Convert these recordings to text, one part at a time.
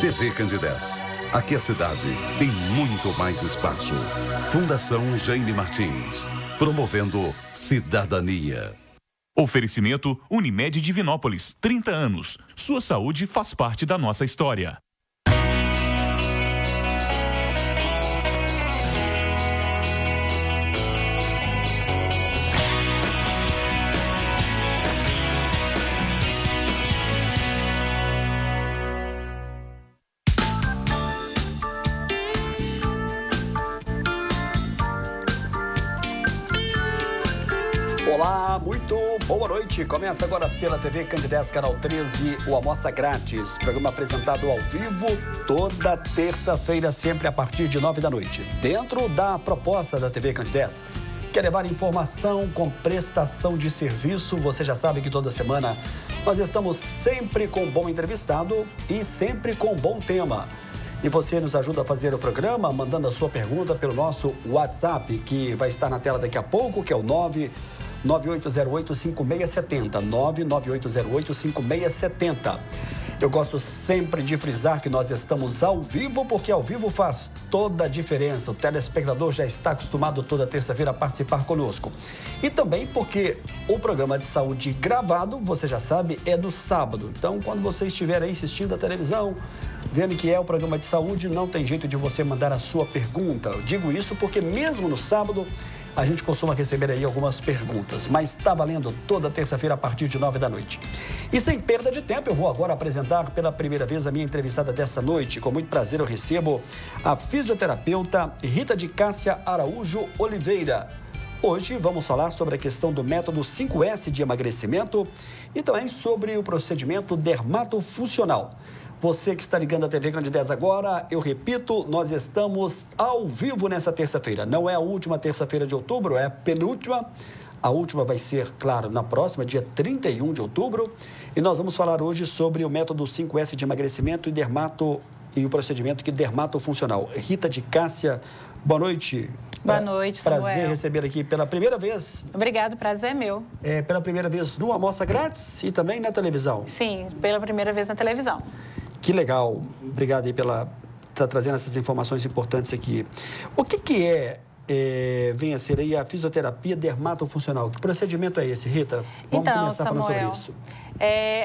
TV Candidez. Aqui a cidade tem muito mais espaço. Fundação Jaime Martins. Promovendo cidadania. Oferecimento Unimed Divinópolis, 30 anos. Sua saúde faz parte da nossa história. Olá, muito boa noite. Começa agora pela TV Candidez, canal 13, o Almoça Grátis. Programa apresentado ao vivo toda terça-feira, sempre a partir de 9 da noite. Dentro da proposta da TV Candidez, quer levar informação com prestação de serviço. Você já sabe que toda semana nós estamos sempre com um bom entrevistado e sempre com um bom tema. E você nos ajuda a fazer o programa mandando a sua pergunta pelo nosso WhatsApp, que vai estar na tela daqui a pouco, que é o 99808-5670. 99808-5670. Eu gosto sempre de frisar que nós estamos ao vivo, porque ao vivo faz toda a diferença. O telespectador já está acostumado toda terça-feira a participar conosco. E também porque o programa de saúde gravado, você já sabe, é no sábado. Então, quando você estiver aí assistindo a televisão, vendo que é o programa de saúde, não tem jeito de você mandar a sua pergunta. Eu digo isso porque mesmo no sábado, a gente costuma receber aí algumas perguntas, mas está valendo toda terça-feira a partir de 9 da noite. E sem perda de tempo, eu vou agora apresentar pela primeira vez a minha entrevistada dessa noite. Com muito prazer eu recebo a fisioterapeuta Rita de Cássia Araújo Oliveira. Hoje vamos falar sobre a questão do método 5S de emagrecimento e também sobre o procedimento dermatofuncional. Você que está ligando a TV Candidez agora, eu repito, nós estamos ao vivo nessa terça-feira. Não é a última terça-feira de outubro, é a penúltima. A última vai ser, claro, na próxima, dia 31 de outubro. E nós vamos falar hoje sobre o método 5S de emagrecimento e o procedimento dermatofuncional. Rita de Cássia, boa noite. Boa noite, Samuel. Prazer receber aqui pela primeira vez. Obrigado, prazer é meu. Pela primeira vez no Almoça Grátis e também na televisão. Sim, pela primeira vez na televisão. Que legal. Obrigado aí pela trazendo essas informações importantes aqui. O que vem a ser aí a fisioterapia dermatofuncional? Que procedimento é esse, Rita? Vamos começar Samuel, falando sobre isso.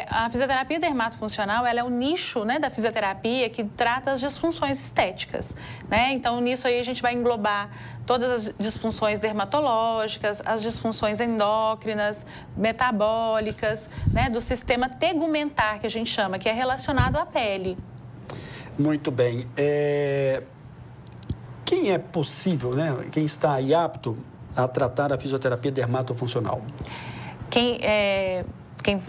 A fisioterapia dermatofuncional, ela é um nicho, né, da fisioterapia que trata as disfunções estéticas, né? Então, nisso aí a gente vai englobar todas as disfunções dermatológicas, as disfunções endócrinas, metabólicas, né, do sistema tegumentar, que a gente chama, que é relacionado à pele. Muito bem. Quem é possível, né? Quem está aí apto a tratar a fisioterapia dermatofuncional? Quem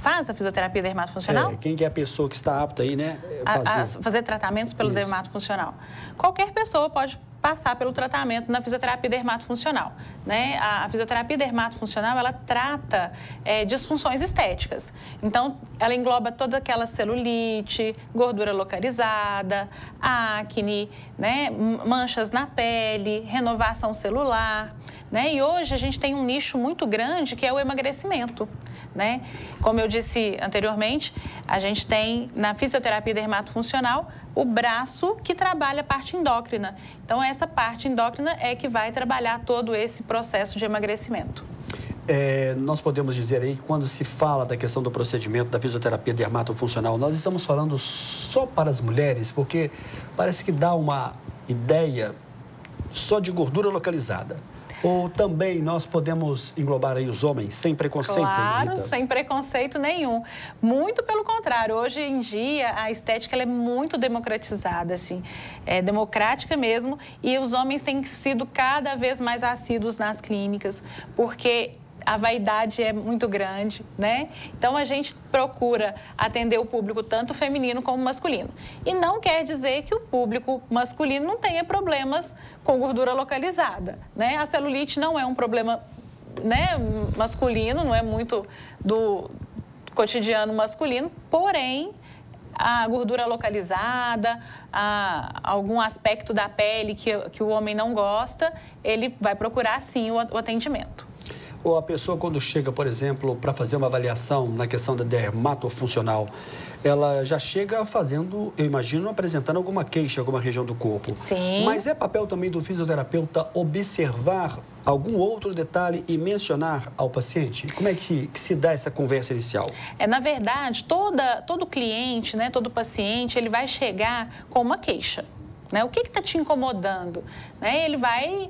faz a fisioterapia dermatofuncional? Quem que é a pessoa que está apta aí, né? A fazer tratamentos pelo dermatofuncional. Qualquer pessoa pode passar pelo tratamento na fisioterapia dermatofuncional, né? A fisioterapia dermatofuncional, ela trata disfunções estéticas. Então, ela engloba toda aquela celulite, gordura localizada, acne, né? Manchas na pele, renovação celular, né? E hoje a gente tem um nicho muito grande que é o emagrecimento, né? Como eu disse anteriormente, a gente tem na fisioterapia dermatofuncional o braço que trabalha a parte endócrina. Então, essa parte endócrina é que vai trabalhar todo esse processo de emagrecimento. Nós podemos dizer aí que quando se fala da questão do procedimento da fisioterapia dermatofuncional, nós estamos falando só para as mulheres, porque parece que dá uma ideia só de gordura localizada. Ou também nós podemos englobar aí os homens, sem preconceito? Claro, Rita? Sem preconceito nenhum. Muito pelo contrário, hoje em dia a estética ela é muito democratizada, assim, é democrática mesmo, e os homens têm sido cada vez mais assíduos nas clínicas, porque a vaidade é muito grande, né? Então, a gente procura atender o público tanto feminino como masculino. E não quer dizer que o público masculino não tenha problemas com gordura localizada, né? A celulite não é um problema, né, masculino, não é muito do cotidiano masculino, porém, a gordura localizada, algum aspecto da pele que o homem não gosta, ele vai procurar, sim, o atendimento. ou a pessoa quando chega, por exemplo, para fazer uma avaliação na questão da dermatofuncional, ela já chega fazendo, eu imagino, apresentando alguma queixa, alguma região do corpo. Sim. Mas é papel também do fisioterapeuta observar algum outro detalhe e mencionar ao paciente? Como é que se dá essa conversa inicial? Na verdade, todo cliente, né, todo paciente, ele vai chegar com uma queixa. Né? O que está te incomodando? Né? Ele vai,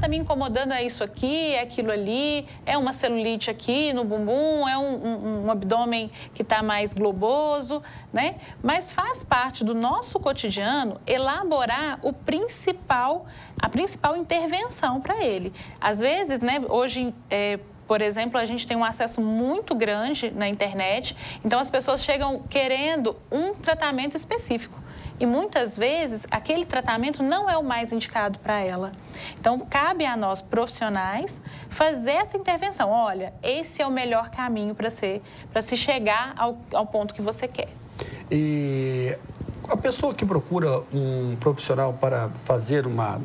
tá me incomodando, é isso aqui, é aquilo ali, é uma celulite aqui no bumbum, é um abdômen que está mais globoso, né? Mas faz parte do nosso cotidiano elaborar a principal intervenção para ele. Às vezes, né, hoje... Por exemplo, a gente tem um acesso muito grande na internet, então as pessoas chegam querendo um tratamento específico. E muitas vezes aquele tratamento não é o mais indicado para ela. Então, cabe a nós profissionais fazer essa intervenção. Olha, esse é o melhor caminho para se chegar ao ponto que você quer. E a pessoa que procura um profissional para fazer uma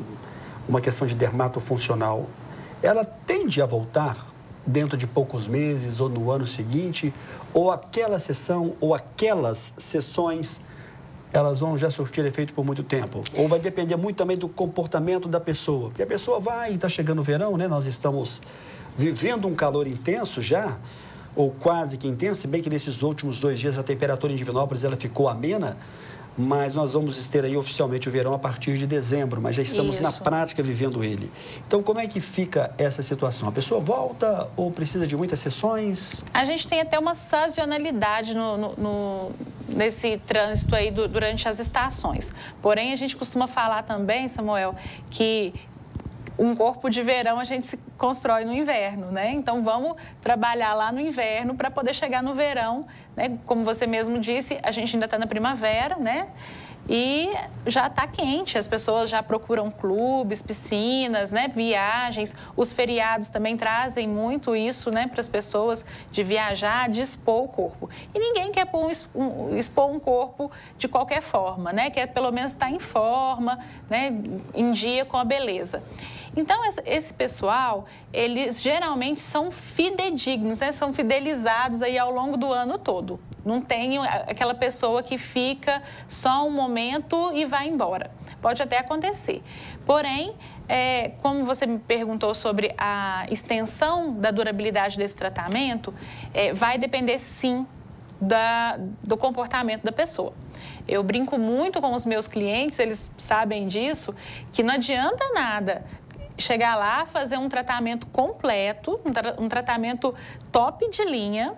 questão de dermatofuncional, ela tende a voltar dentro de poucos meses ou no ano seguinte? Ou aquela sessão ou aquelas sessões elas vão já surtir efeito por muito tempo? Ou vai depender muito também do comportamento da pessoa? Porque a pessoa vai, está chegando o verão, né? Nós estamos vivendo um calor intenso já, ou quase que intenso, se bem que nesses últimos 2 dias a temperatura em Divinópolis ela ficou amena, mas nós vamos ter aí oficialmente o verão a partir de dezembro, mas já estamos na prática vivendo ele. Então, como é que fica essa situação? A pessoa volta ou precisa de muitas sessões? A gente tem até uma sazonalidade nesse trânsito aí durante as estações. Porém, a gente costuma falar também, Samuel, que um corpo de verão a gente se constrói no inverno, né? Então, vamos trabalhar lá no inverno para poder chegar no verão, né? Como você mesmo disse, a gente ainda está na primavera, né? E já está quente, as pessoas já procuram clubes, piscinas, né? Viagens. Os feriados também trazem muito isso, né? Para as pessoas de viajar, de expor o corpo. E ninguém quer expor um corpo de qualquer forma, né? Quer pelo menos estar em forma, né? Em dia com a beleza. Então, esse pessoal, eles geralmente são fidedignos, né? São fidelizados aí ao longo do ano todo. Não tem aquela pessoa que fica só um momento e vai embora. Pode até acontecer. Porém, como você me perguntou sobre a extensão da durabilidade desse tratamento, vai depender sim do comportamento da pessoa. Eu brinco muito com os meus clientes, eles sabem disso, que não adianta nada chegar lá, fazer um tratamento completo, um tratamento top de linha,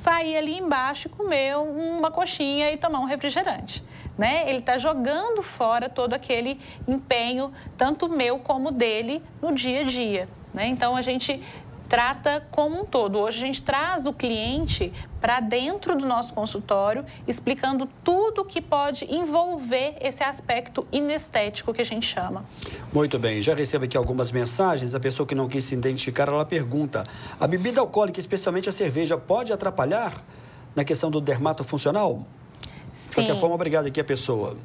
sair ali embaixo e comer uma coxinha e tomar um refrigerante, né? Ele está jogando fora todo aquele empenho, tanto meu como dele, no dia a dia, né? Então, a gente trata como um todo. Hoje a gente traz o cliente para dentro do nosso consultório, explicando tudo que pode envolver esse aspecto inestético que a gente chama. Muito bem, já recebo aqui algumas mensagens. A pessoa que não quis se identificar, ela pergunta: a bebida alcoólica, especialmente a cerveja, pode atrapalhar na questão do dermatofuncional? De qualquer forma, obrigado aqui a pessoa.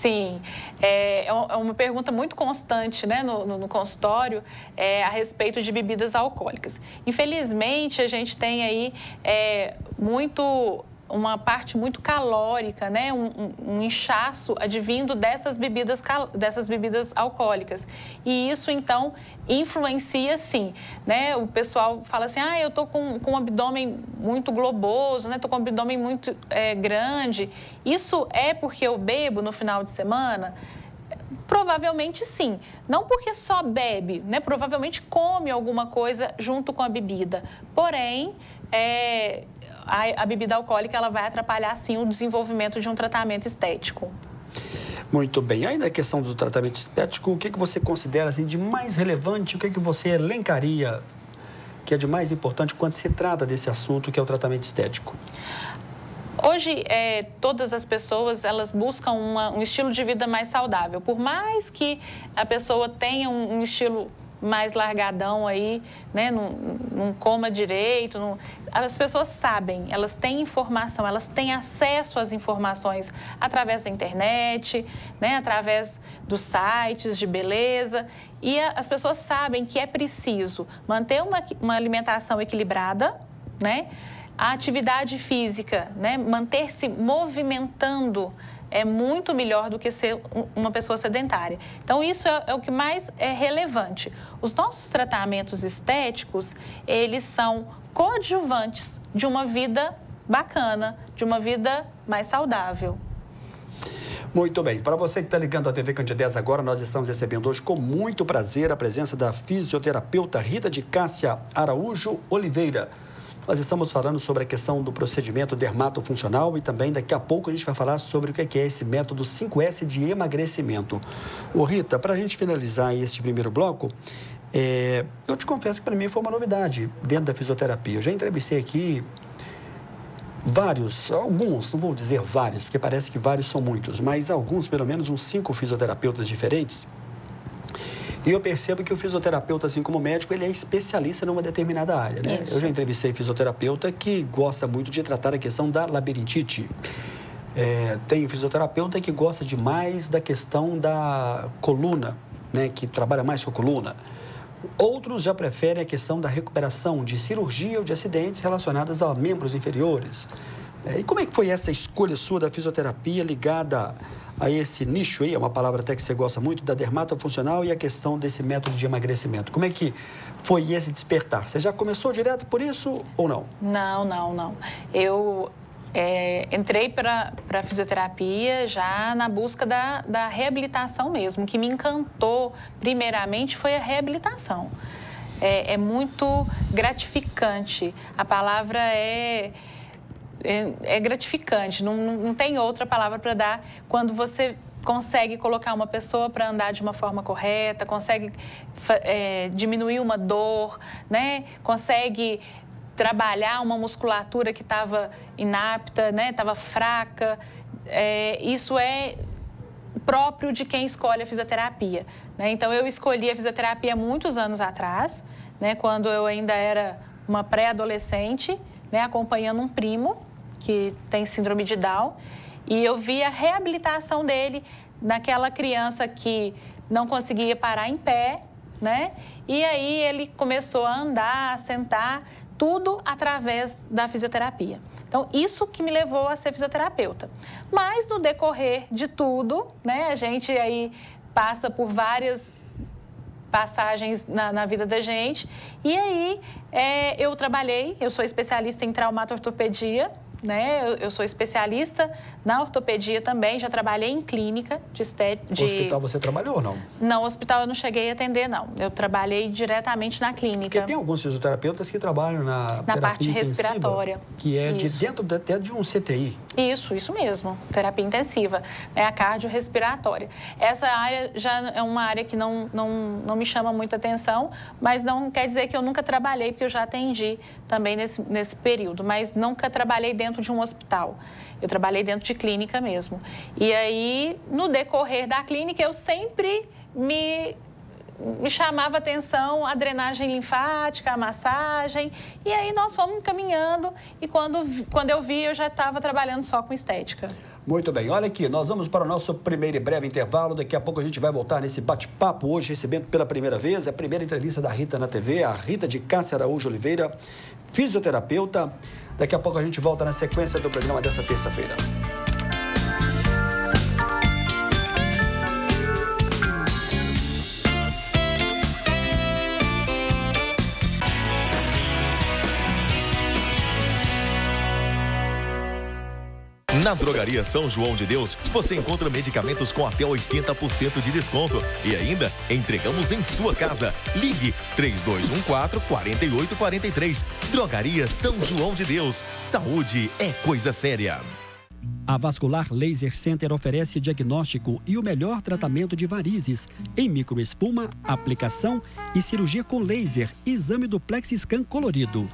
Sim, é uma pergunta muito constante, né, no consultório a respeito de bebidas alcoólicas. Infelizmente, a gente tem aí uma parte muito calórica, né, um inchaço advindo dessas bebidas alcoólicas. E isso, então, influencia, sim, né? O pessoal fala assim, eu estou com um abdômen muito globoso, né? Estou com um abdômen muito grande. Isso é porque eu bebo no final de semana? Provavelmente sim. Não porque só bebe, né? Provavelmente come alguma coisa junto com a bebida. Porém, a bebida alcoólica ela vai atrapalhar sim o desenvolvimento de um tratamento estético. Muito bem. Aí na questão do tratamento estético, o que você considera assim, de mais relevante, o que você elencaria que é de mais importante quando se trata desse assunto que é o tratamento estético? Hoje, todas as pessoas, elas buscam um estilo de vida mais saudável. Por mais que a pessoa tenha um estilo mais largadão aí, né? Não coma direito. As pessoas sabem, elas têm informação, elas têm acesso às informações através da internet, né? Através dos sites de beleza. E as pessoas sabem que é preciso manter uma alimentação equilibrada, né? A atividade física, né? Manter-se movimentando é muito melhor do que ser uma pessoa sedentária. Então, isso é o que mais é relevante. Os nossos tratamentos estéticos, eles são coadjuvantes de uma vida bacana, de uma vida mais saudável. Muito bem, para você que está ligando à TV Candidez agora, nós estamos recebendo hoje com muito prazer a presença da fisioterapeuta Rita de Cássia Araújo Oliveira. Nós estamos falando sobre a questão do procedimento dermatofuncional e também daqui a pouco a gente vai falar sobre o que é esse método 5S de emagrecimento. Ô Rita, para a gente finalizar este primeiro bloco, eu te confesso que para mim foi uma novidade dentro da fisioterapia. Eu já entrevistei aqui alguns, não vou dizer vários, porque parece que vários são muitos, mas alguns, pelo menos uns 5 fisioterapeutas diferentes. E eu percebo que o fisioterapeuta, assim como o médico, ele é especialista numa determinada área, né? Isso. Eu já entrevistei fisioterapeuta que gosta muito de tratar a questão da labirintite. Tem fisioterapeuta que gosta demais da questão da coluna, né? Que trabalha mais com a coluna. Outros já preferem a questão da recuperação de cirurgia ou de acidentes relacionados a membros inferiores. E como é que foi essa escolha sua da fisioterapia ligada a esse nicho aí, é uma palavra até que você gosta muito, da dermatofuncional e a questão desse método de emagrecimento? Como é que foi esse despertar? Você já começou direto por isso ou não? Não. Eu entrei para a fisioterapia já na busca da reabilitação mesmo. O que me encantou, primeiramente, foi a reabilitação. É muito gratificante. A palavra é gratificante, não tem outra palavra para dar quando você consegue colocar uma pessoa para andar de uma forma correta, consegue diminuir uma dor, né? Consegue trabalhar uma musculatura que estava inapta, né? Estava fraca. Isso é próprio de quem escolhe a fisioterapia, né? Então, eu escolhi a fisioterapia muitos anos atrás, né? Quando eu ainda era uma pré-adolescente, né? Acompanhando um primo que tem síndrome de Down, e eu vi a reabilitação dele naquela criança que não conseguia parar em pé, né? E aí ele começou a andar, a sentar, tudo através da fisioterapia. Então, isso que me levou a ser fisioterapeuta. Mas no decorrer de tudo, né? A gente aí passa por várias passagens na vida da gente, e aí eu sou especialista em traumato-ortopedia, né? Eu sou especialista na ortopedia também, já trabalhei em clínica de estética. No hospital você trabalhou ou não? Não, hospital eu não cheguei a atender, não. Eu trabalei diretamente na clínica. Porque tem alguns fisioterapeutas que trabalham na parte respiratória. Que é de dentro até de um CTI. Isso mesmo, terapia intensiva, né? A cardiorrespiratória. Essa área já é uma área que não me chama muita atenção, mas não quer dizer que eu nunca trabalhei, porque eu já atendi também nesse período, mas nunca trabalhei dentro de um hospital. Eu trabalhei dentro de clínica mesmo. E aí, no decorrer da clínica, eu sempre me chamava atenção a drenagem linfática, a massagem. E aí, nós fomos caminhando e quando eu vi, eu já estava trabalhando só com estética. Muito bem, olha aqui, nós vamos para o nosso primeiro e breve intervalo. Daqui a pouco a gente vai voltar nesse bate-papo, hoje recebendo pela primeira vez a primeira entrevista da Rita na TV, a Rita de Cássia Araújo Oliveira, fisioterapeuta. Daqui a pouco a gente volta na sequência do programa dessa terça-feira. Na Drogaria São João de Deus, você encontra medicamentos com até 80% de desconto. E ainda, entregamos em sua casa. Ligue 3214-4843. Drogaria São João de Deus. Saúde é coisa séria. A Vascular Laser Center oferece diagnóstico e o melhor tratamento de varizes em microespuma, aplicação e cirurgia com laser, exame do Plexiscan colorido.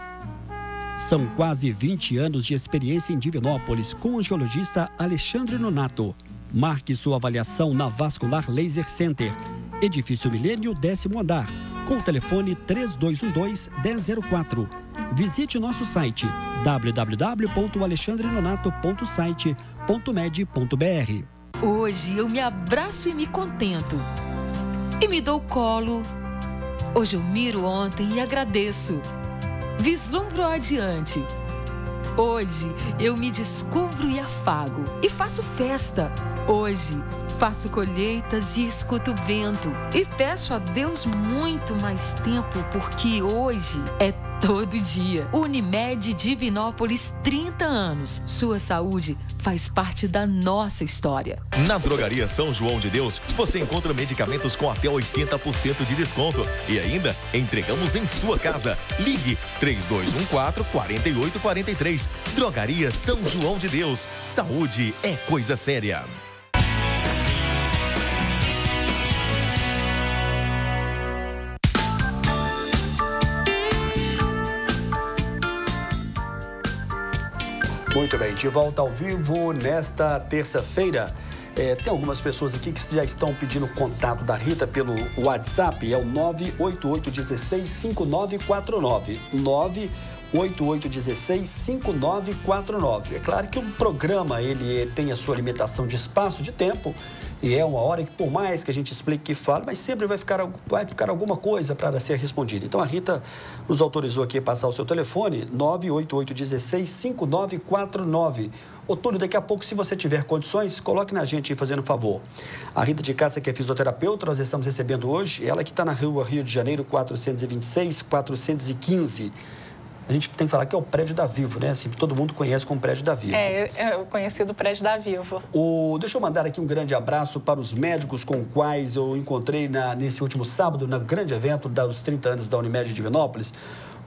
São quase 20 anos de experiência em Divinópolis com o angiologista Alexandre Nonato. Marque sua avaliação na Vascular Laser Center, Edifício Milênio, 10º andar. com o telefone 3212-1004. Visite nosso site www.alexandrenonato.site.med.br. Hoje eu me abraço e me contento. E me dou colo. Hoje eu miro ontem e agradeço. Vislumbro adiante. Hoje eu me descubro e afago. E faço festa. Hoje faço colheitas e escuto o vento. E peço a Deus muito mais tempo, porque hoje é todo dia. Unimed Divinópolis, 30 anos. Sua saúde faz parte da nossa história. Na Drogaria São João de Deus, você encontra medicamentos com até 80% de desconto. E ainda, entregamos em sua casa. Ligue 3214-4843. Drogaria São João de Deus. Saúde é coisa séria. Muito bem, de volta ao vivo nesta terça-feira. Tem algumas pessoas aqui que já estão pedindo contato da Rita pelo WhatsApp, é o 988165949. 988165949. É claro que o programa ele tem a sua limitação de espaço, de tempo, e é uma hora que, por mais que a gente explique que fala, mas sempre vai ficar alguma coisa para ser respondida. Então a Rita nos autorizou aqui a passar o seu telefone, 988165949. Ô Túlio, daqui a pouco, se você tiver condições, coloque na gente aí, fazendo um favor. A Rita de Cássia, que é fisioterapeuta, nós estamos recebendo hoje, ela que está na rua Rio de Janeiro, 426, 415. A gente tem que falar que é o prédio da Vivo, né? Assim, todo mundo conhece como prédio da Vivo. É o conhecido prédio da Vivo. Deixa eu mandar aqui um grande abraço para os médicos com os quais eu encontrei nesse último sábado, no grande evento dos 30 anos da Unimed Divinópolis.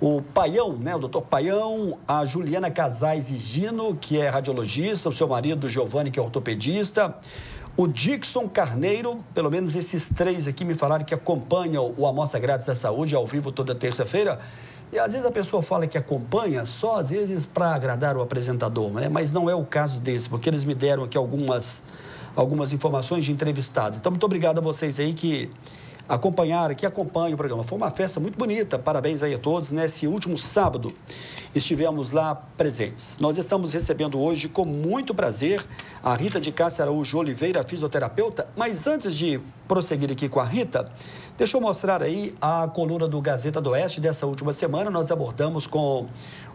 O Paião, né? O doutor Paião, a Juliana Casais e Gino, que é radiologista, o seu marido Giovanni, que é ortopedista, o Dixon Carneiro, pelo menos esses três aqui me falaram que acompanham o Amostra Grátis da Saúde ao vivo toda terça-feira. E às vezes a pessoa fala que acompanha só às vezes para agradar o apresentador, né? Mas não é o caso desse, porque eles me deram aqui algumas informações de entrevistados. Então, muito obrigado a vocês aí que acompanharam, que acompanham o programa. Foi uma festa muito bonita, parabéns aí a todos. Nesse último sábado estivemos lá presentes. Nós estamos recebendo hoje com muito prazer a Rita de Cássia Araújo Oliveira, fisioterapeuta. Mas antes de prosseguir aqui com a Rita, deixa eu mostrar aí a coluna do Gazeta do Oeste dessa última semana. Nós abordamos com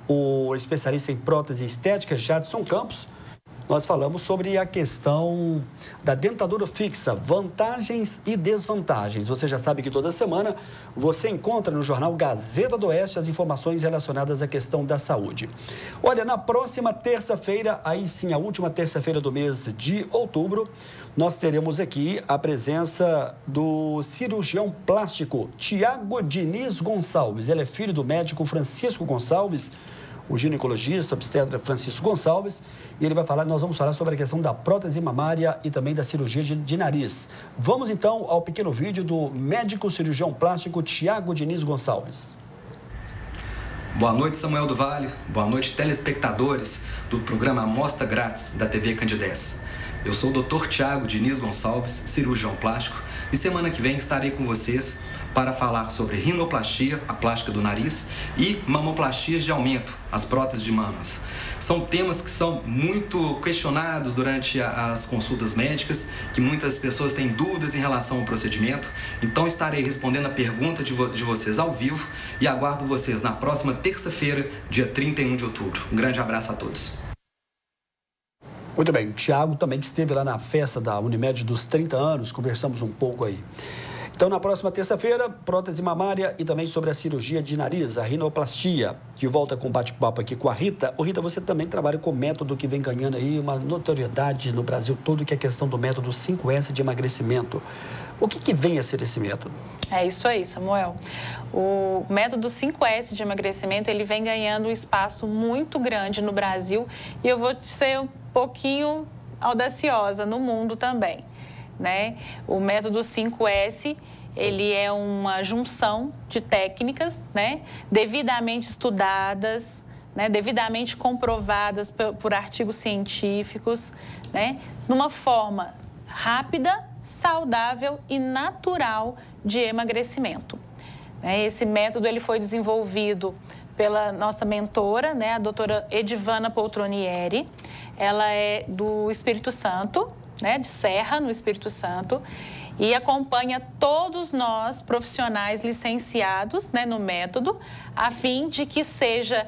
o especialista em prótese estética, Jadson Campos. Nós falamos sobre a questão da dentadura fixa, vantagens e desvantagens. Você já sabe que toda semana você encontra no jornal Gazeta do Oeste as informações relacionadas à questão da saúde. Olha, na próxima terça-feira, aí sim, a última terça-feira do mês de outubro, nós teremos aqui a presença do cirurgião plástico Tiago Diniz Gonçalves. Ele é filho do médico Francisco Gonçalves, o ginecologista, obstetra Francisco Gonçalves, e nós vamos falar sobre a questão da prótese mamária e também da cirurgia de nariz. Vamos então ao pequeno vídeo do médico cirurgião plástico Tiago Diniz Gonçalves. Boa noite, Samuel do Vale. Boa noite, telespectadores do programa Amostra Grátis da TV Candidez. Eu sou o Dr. Tiago Diniz Gonçalves, cirurgião plástico, e semana que vem estarei com vocês para falar sobre rinoplastia, a plástica do nariz, e mamoplastias de aumento, as próteses de mamas. São temas que são muito questionados durante as consultas médicas, que muitas pessoas têm dúvidas em relação ao procedimento. Então estarei respondendo a pergunta de vocês ao vivo e aguardo vocês na próxima terça-feira, dia 31 de outubro. Um grande abraço a todos. Muito bem, o Tiago também que esteve lá na festa da Unimed dos 30 anos, conversamos um pouco aí. Então, na próxima terça-feira, prótese mamária e também sobre a cirurgia de nariz, a rinoplastia. De volta com bate-papo aqui com a Rita. Ô Rita, você também trabalha com o método que vem ganhando aí uma notoriedade no Brasil todo, que é a questão do método 5S de emagrecimento. O que vem a ser esse método? É isso aí, Samuel. O método 5S de emagrecimento, ele vem ganhando um espaço muito grande no Brasil, e eu vou ser um pouquinho audaciosa no mundo também, né? O método 5S, ele é uma junção de técnicas, né, devidamente estudadas, né, devidamente comprovadas por artigos científicos, né, numa forma rápida, saudável e natural de emagrecimento. Esse método ele foi desenvolvido pela nossa mentora, né, a doutora Edivana Poltronieri. Ela é do Espírito Santo, né, de Serra, no Espírito Santo, e acompanha todos nós, profissionais licenciados, né, no método, a fim de que seja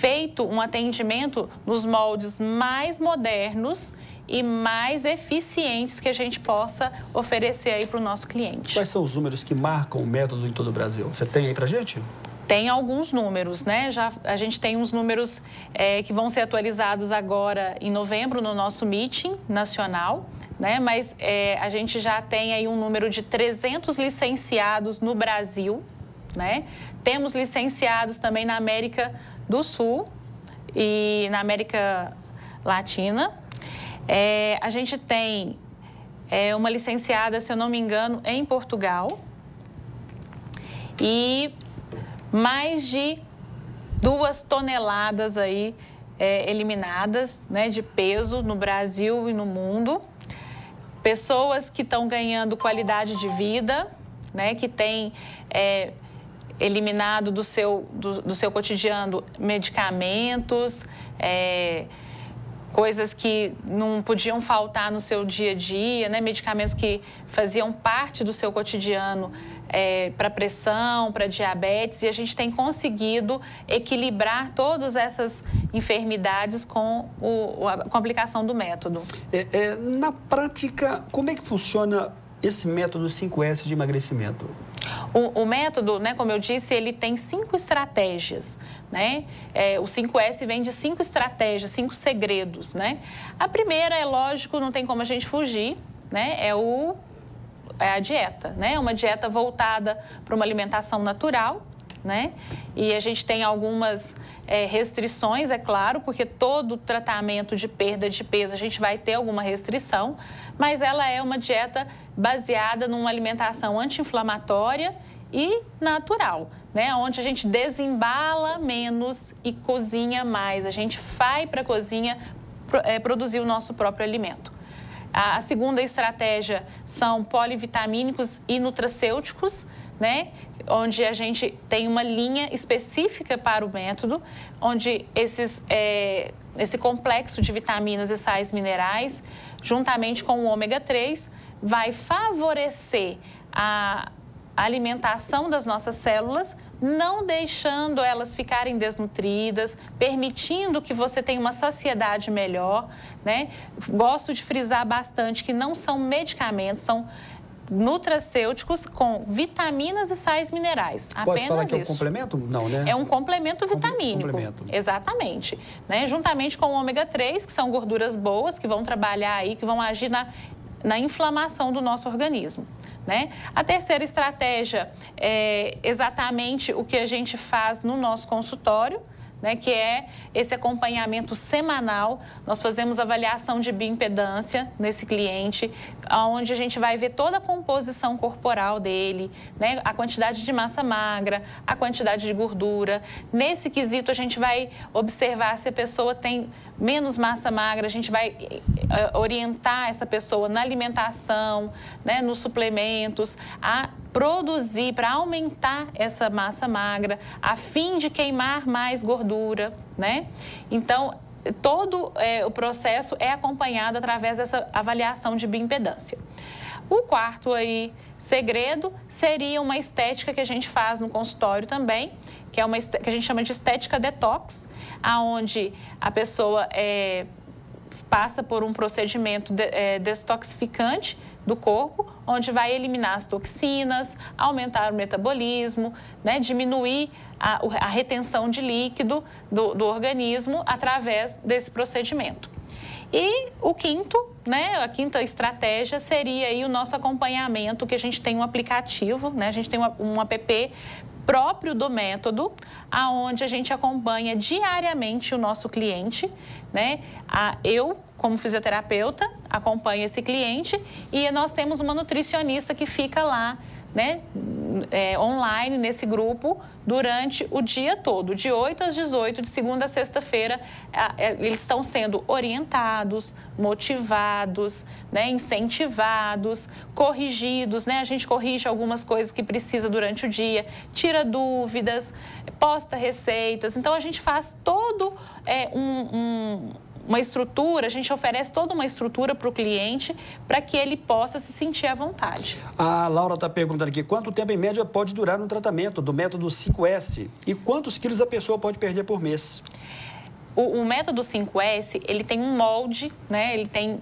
feito um atendimento nos moldes mais modernos e mais eficientes que a gente possa oferecer aí para o nosso cliente. Quais são os números que marcam o método em todo o Brasil? Você tem aí para a gente? Tem alguns números, né? A gente tem uns números que vão ser atualizados agora em novembro no nosso meeting nacional, né? Mas a gente já tem aí um número de 300 licenciados no Brasil, né? Temos licenciados também na América do Sul e na América Latina. A gente tem uma licenciada, se eu não me engano, em Portugal e mais de 2 toneladas aí eliminadas, né, de peso no Brasil e no mundo. Pessoas que estão ganhando qualidade de vida, né, que têm eliminado do seu cotidiano medicamentos, coisas que não podiam faltar no seu dia a dia, né? Medicamentos que faziam parte do seu cotidiano para pressão, para diabetes, e a gente tem conseguido equilibrar todas essas enfermidades com a aplicação do método. Na prática, como é que funciona esse método 5S de emagrecimento? O método, né, como eu disse, ele tem 5 estratégias, né? O 5S vem de 5 estratégias, 5 segredos, né? A primeira, é lógico, não tem como a gente fugir, né? É a dieta, né? Uma dieta voltada para uma alimentação natural, né? E a gente tem algumas restrições, é claro, porque todo tratamento de perda de peso a gente vai ter alguma restrição, mas ela é uma dieta baseada numa alimentação anti-inflamatória e natural, né? Onde a gente desembala menos e cozinha mais. A gente vai para a cozinha produzir o nosso próprio alimento. A segunda estratégia são polivitamínicos e nutracêuticos, né? Onde a gente tem uma linha específica para o método, onde esse complexo de vitaminas e sais minerais, juntamente com o ômega 3, vai favorecer a alimentação das nossas células, não deixando elas ficarem desnutridas, permitindo que você tenha uma saciedade melhor, né? Gosto de frisar bastante que não são medicamentos, são nutracêuticos com vitaminas e sais minerais. Pode falar que isso. É um complemento? Não, né? É um complemento vitamínico. Exatamente. Né? Juntamente com o ômega 3, que são gorduras boas, que vão trabalhar aí, que vão agir na inflamação do nosso organismo. Né? A terceira estratégia é exatamente o que a gente faz no nosso consultório, né, que é esse acompanhamento semanal. Nós fazemos avaliação de bioimpedância nesse cliente, onde a gente vai ver toda a composição corporal dele, né, a quantidade de massa magra, a quantidade de gordura. Nesse quesito, a gente vai observar se a pessoa tem menos massa magra, a gente vai orientar essa pessoa na alimentação, né, nos suplementos, a produzir, para aumentar essa massa magra, a fim de queimar mais gordura, né? Então, todo o processo é acompanhado através dessa avaliação de bioimpedância. O quarto aí, segredo, seria uma estética que a gente faz no consultório também, que é que a gente chama de estética detox, aonde a pessoa passa por um procedimento detoxificante do corpo, onde vai eliminar as toxinas, aumentar o metabolismo, né, diminuir a retenção de líquido do organismo através desse procedimento. E o quinto, né, a quinta estratégia seria aí o nosso acompanhamento, que a gente tem um aplicativo, né, a gente tem um app próprio do método, aonde a gente acompanha diariamente o nosso cliente, né? Eu, como fisioterapeuta, acompanho esse cliente e nós temos uma nutricionista que fica lá, né, online nesse grupo durante o dia todo, de 8 às 18, de segunda a sexta-feira. Eles estão sendo orientados, motivados, né, incentivados, corrigidos, né? A gente corrige algumas coisas que precisa durante o dia, tira dúvidas, posta receitas. Então, a gente faz todo uma estrutura, a gente oferece toda uma estrutura para o cliente para que ele possa se sentir à vontade. A Laura está perguntando aqui, quanto tempo em média pode durar um tratamento do método 5S e quantos quilos a pessoa pode perder por mês? O método 5S, ele tem um molde, né? Ele tem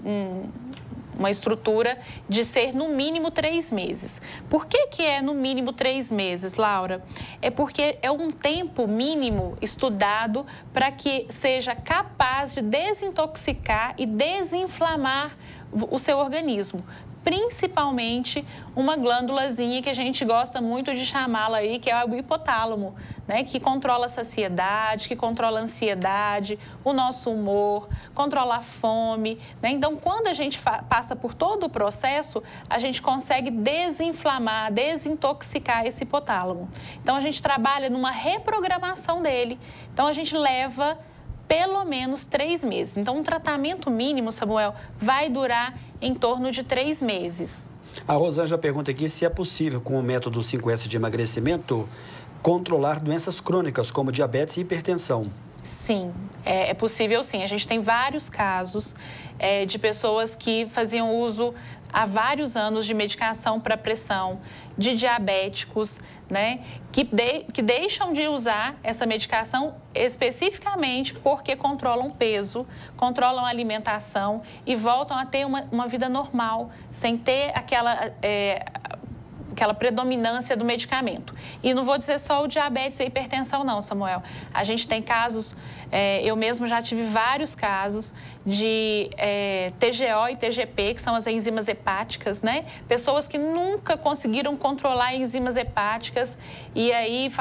uma estrutura de ser no mínimo 3 meses. Por que é no mínimo 3 meses, Laura? É porque é um tempo mínimo estudado para que seja capaz de desintoxicar e desinflamar o seu organismo. Principalmente uma glândulazinha que a gente gosta muito de chamá-la aí, que é o hipotálamo, né? Que controla a saciedade, que controla a ansiedade, o nosso humor, controla a fome, né? Então, quando a gente passa por todo o processo, a gente consegue desinflamar, desintoxicar esse hipotálamo. Então, a gente trabalha numa reprogramação dele. Então, a gente leva pelo menos 3 meses. Então, um tratamento mínimo, Samuel, vai durar em torno de 3 meses. A Rosângela pergunta aqui se é possível, com o método 5S de emagrecimento, controlar doenças crônicas como diabetes e hipertensão. Sim, é possível sim. A gente tem vários casos de pessoas que faziam uso há vários anos de medicação para pressão, de diabéticos, né, que deixam de usar essa medicação especificamente porque controlam peso, controlam a alimentação e voltam a ter uma vida normal, sem ter aquela predominância do medicamento. E não vou dizer só o diabetes e a hipertensão não, Samuel. A gente tem casos, eu mesmo já tive vários casos de TGO e TGP, que são as enzimas hepáticas, né? Pessoas que nunca conseguiram controlar enzimas hepáticas e aí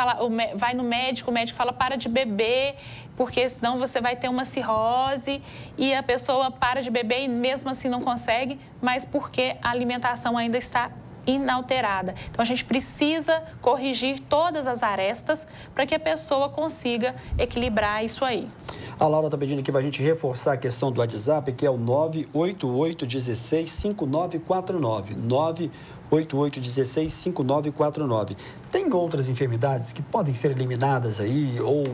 vai no médico, o médico fala para de beber, porque senão você vai ter uma cirrose e a pessoa para de beber e mesmo assim não consegue, mas porque a alimentação ainda está inalterada. Então, a gente precisa corrigir todas as arestas para que a pessoa consiga equilibrar isso aí. A Laura está pedindo aqui para a gente reforçar a questão do WhatsApp, que é o 988-16-5949. 988-16-5949. Tem outras enfermidades que podem ser eliminadas aí ou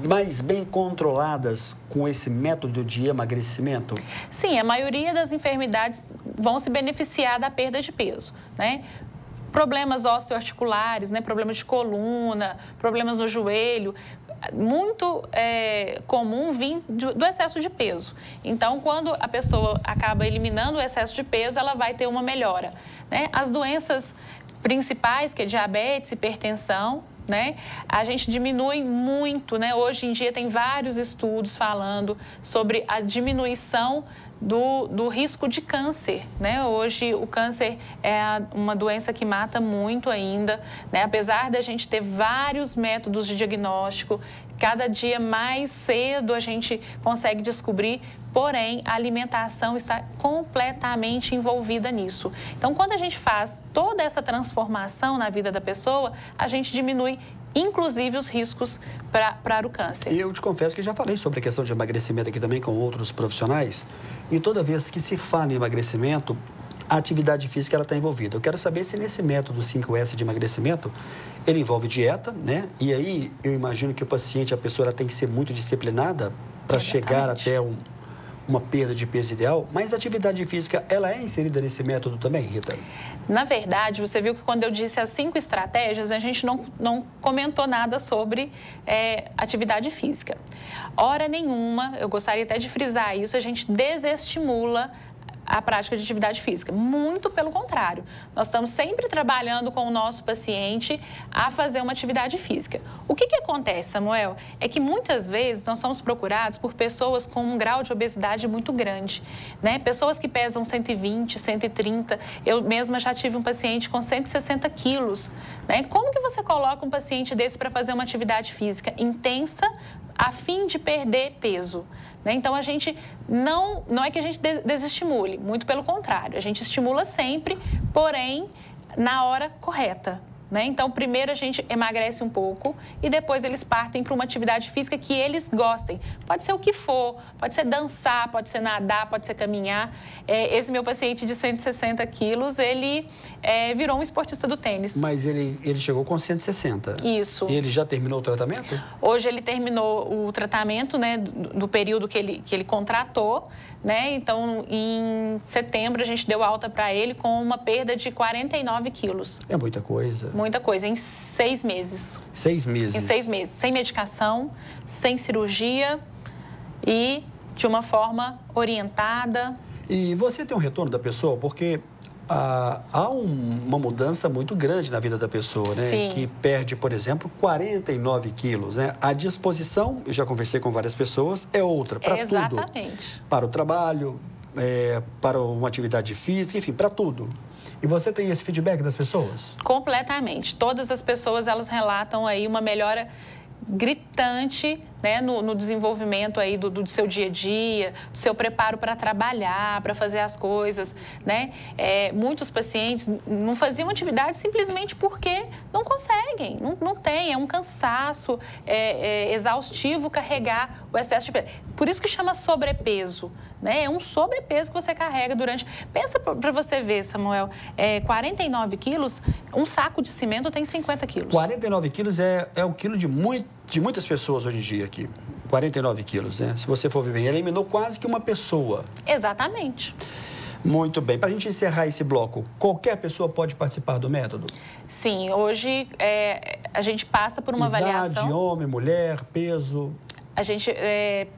mais bem controladas com esse método de emagrecimento? Sim, a maioria das enfermidades vão se beneficiar da perda de peso, né? Problemas osteoarticulares, né? Problemas de coluna, problemas no joelho, muito comum vir do excesso de peso. Então, quando a pessoa acaba eliminando o excesso de peso, ela vai ter uma melhora, né? As doenças principais, que é diabetes, hipertensão, né? A gente diminui muito, né? Hoje em dia tem vários estudos falando sobre a diminuição do risco de câncer, né? Hoje o câncer é uma doença que mata muito ainda, né? Apesar da gente ter vários métodos de diagnóstico, cada dia mais cedo a gente consegue descobrir, porém a alimentação está completamente envolvida nisso. Então, quando a gente faz toda essa transformação na vida da pessoa, a gente diminui inclusive os riscos para o câncer. E eu te confesso que já falei sobre a questão de emagrecimento aqui também com outros profissionais, e toda vez que se fala em emagrecimento, a atividade física ela está envolvida. Eu quero saber se nesse método 5S de emagrecimento, ele envolve dieta, né? E aí eu imagino que o paciente, a pessoa ela tem que ser muito disciplinada para chegar até uma perda de peso ideal, mas a atividade física, ela é inserida nesse método também, Rita? Na verdade, você viu que quando eu disse as 5 estratégias, a gente não comentou nada sobre atividade física. Hora nenhuma, eu gostaria até de frisar isso, a gente desestimula a prática de atividade física. Muito pelo contrário. Nós estamos sempre trabalhando com o nosso paciente a fazer uma atividade física. O que acontece, Samuel? É que muitas vezes nós somos procurados por pessoas com um grau de obesidade muito grande, né? Pessoas que pesam 120, 130. Eu mesma já tive um paciente com 160 quilos, né? Como que você coloca um paciente desse para fazer uma atividade física intensa a fim de perder peso, né? Então, a gente não é que a gente desestimule, muito pelo contrário, a gente estimula sempre, porém, na hora correta. Né? Então, primeiro a gente emagrece um pouco e depois eles partem para uma atividade física que eles gostem. Pode ser o que for, pode ser dançar, pode ser nadar, pode ser caminhar. Esse meu paciente de 160 quilos, ele virou um esportista do tênis. Mas ele chegou com 160? Isso. E ele já terminou o tratamento? Hoje ele terminou o tratamento, né, do período que ele contratou, né? Então, em setembro a gente deu alta para ele com uma perda de 49 quilos. É muita coisa. Muita coisa, em 6 meses. 6 meses? Em 6 meses, sem medicação, sem cirurgia e de uma forma orientada. E você tem um retorno da pessoa? Porque há uma mudança muito grande na vida da pessoa, né? Sim. Que perde, por exemplo, 49 quilos, né? A disposição, eu já conversei com várias pessoas, é outra, para tudo. Exatamente. Para o trabalho, para uma atividade física, enfim, para tudo. E você tem esse feedback das pessoas? Completamente. Todas as pessoas, elas relatam aí uma melhora gritante, né, no desenvolvimento aí do seu dia a dia, do seu preparo para trabalhar, para fazer as coisas, né? Muitos pacientes não faziam atividade simplesmente porque não conseguem, não tem, é um cansaço exaustivo carregar o excesso de peso. Por isso que chama sobrepeso, né? É um sobrepeso que você carrega durante... Pensa para você ver, Samuel, 49 quilos, um saco de cimento tem 50 quilos. 49 quilos é o quilo de muitas pessoas hoje em dia aqui. 49 quilos, né? Se você for ver, eliminou quase que uma pessoa. Exatamente. Muito bem. Para a gente encerrar esse bloco, qualquer pessoa pode participar do método? Sim, hoje a gente passa por uma avaliação... Idade, homem, mulher, peso... A gente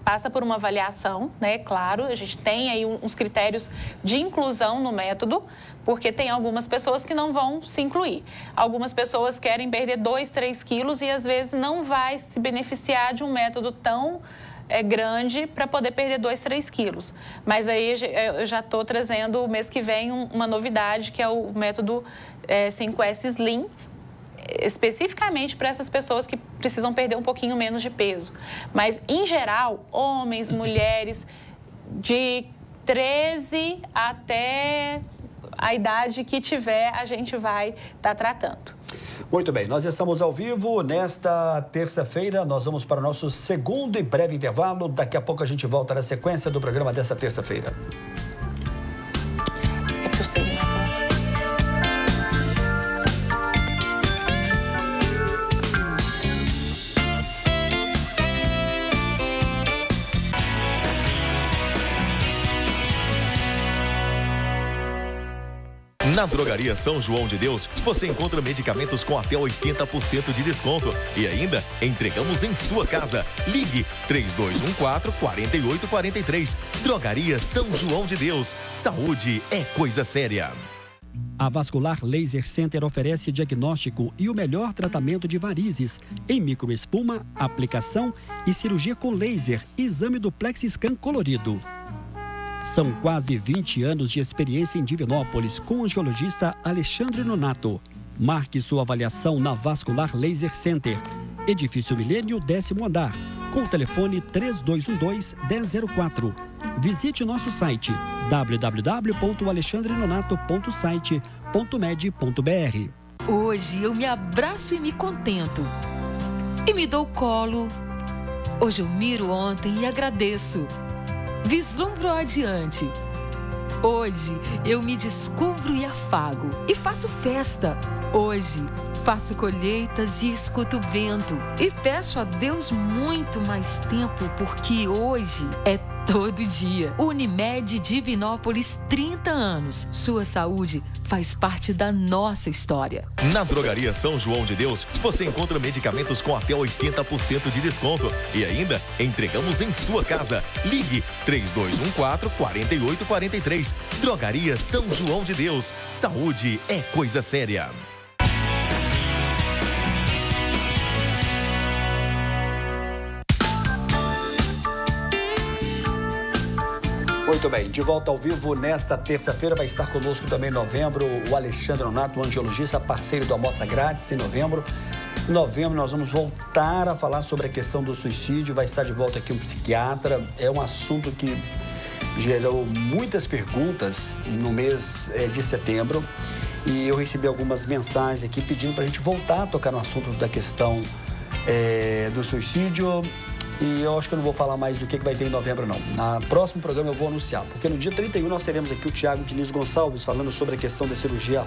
passa por uma avaliação, né? Claro, a gente tem aí uns critérios de inclusão no método, porque tem algumas pessoas que não vão se incluir. Algumas pessoas querem perder 2, 3 quilos e às vezes não vai se beneficiar de um método tão grande para poder perder 2, 3 quilos. Mas aí eu já estou trazendo o mês que vem uma novidade, que é o método 5S Slim, especificamente para essas pessoas que precisam perder um pouquinho menos de peso. Mas, em geral, homens, mulheres, de 13 até a idade que tiver, a gente vai estar tratando. Muito bem, nós estamos ao vivo nesta terça-feira. Nós vamos para o nosso segundo e breve intervalo. Daqui a pouco a gente volta na sequência do programa dessa terça-feira. É possível. Na Drogaria São João de Deus, você encontra medicamentos com até 80% de desconto. E ainda, entregamos em sua casa. Ligue 3214-4843. Drogaria São João de Deus. Saúde é coisa séria. A Vascular Laser Center oferece diagnóstico e o melhor tratamento de varizes em microespuma, aplicação e cirurgia com laser, exame do Plexiscan colorido. São quase 20 anos de experiência em Divinópolis com o angiologista Alexandre Nonato. Marque sua avaliação na Vascular Laser Center, Edifício Milênio, 10º andar, com o telefone 3212-1004. Visite nosso site www.alexandrenonato.site.med.br. Hoje eu me abraço e me contento. E me dou colo. Hoje eu miro ontem e agradeço. Vislumbro adiante. Hoje eu me descubro e afago. E faço festa. Hoje faço colheitas e escuto o vento. E peço a Deus muito mais tempo, porque hoje é todo dia. Unimed Divinópolis, 30 anos. Sua saúde faz parte da nossa história. Na Drogaria São João de Deus, você encontra medicamentos com até 80% de desconto. E ainda, entregamos em sua casa. Ligue 3214-4843. Drogaria São João de Deus. Saúde é coisa séria. Muito bem, de volta ao vivo nesta terça-feira. Vai estar conosco também em novembro o Alexandre Nonato, o angiologista, parceiro do Amostra Grátis em novembro. Em novembro nós vamos voltar a falar sobre a questão do suicídio. Vai estar de volta aqui um psiquiatra. É um assunto que gerou muitas perguntas no mês de setembro e eu recebi algumas mensagens aqui pedindo para a gente voltar a tocar no assunto da questão do suicídio. E eu acho que eu não vou falar mais do que vai ter em novembro, não. No próximo programa eu vou anunciar, porque no dia 31 nós teremos aqui o Tiago Diniz Gonçalves falando sobre a questão da cirurgia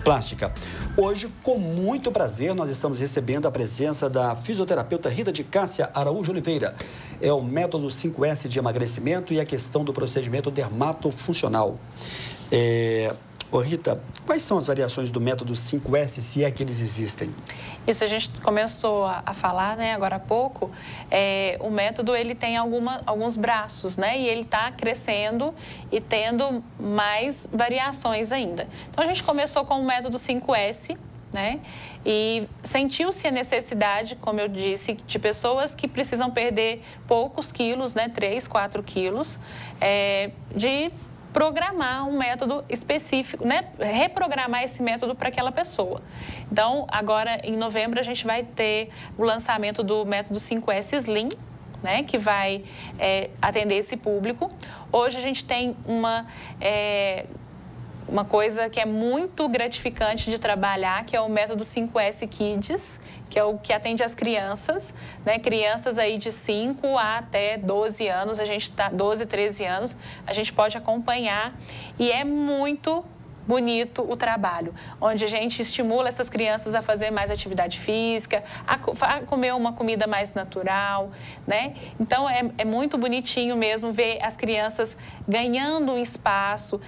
plástica. Hoje, com muito prazer, nós estamos recebendo a presença da fisioterapeuta Rita de Cássia Araújo Oliveira. É o método 5S de emagrecimento e a questão do procedimento dermatofuncional. Ô Rita, quais são as variações do método 5S, se é que eles existem? Isso a gente começou a falar, né, agora há pouco. O método ele tem alguns braços, né, e ele está crescendo e tendo mais variações ainda. Então a gente começou com o método 5S, né, e sentiu-se a necessidade, como eu disse, de pessoas que precisam perder poucos quilos, né, 3, 4 quilos, de programar um método específico, né? Reprogramar esse método para aquela pessoa. Então, agora em novembro a gente vai ter o lançamento do método 5S Slim, né? Que vai atender esse público. Hoje a gente tem uma coisa que é muito gratificante de trabalhar, que é o método 5S Kids, que é o que atende as crianças, né? Crianças aí de 5 a até 12 anos, 12, 13 anos, a gente pode acompanhar e é muito bonito o trabalho, onde a gente estimula essas crianças a fazer mais atividade física, a comer uma comida mais natural, né? Então, é muito bonitinho mesmo ver as crianças ganhando um espaço,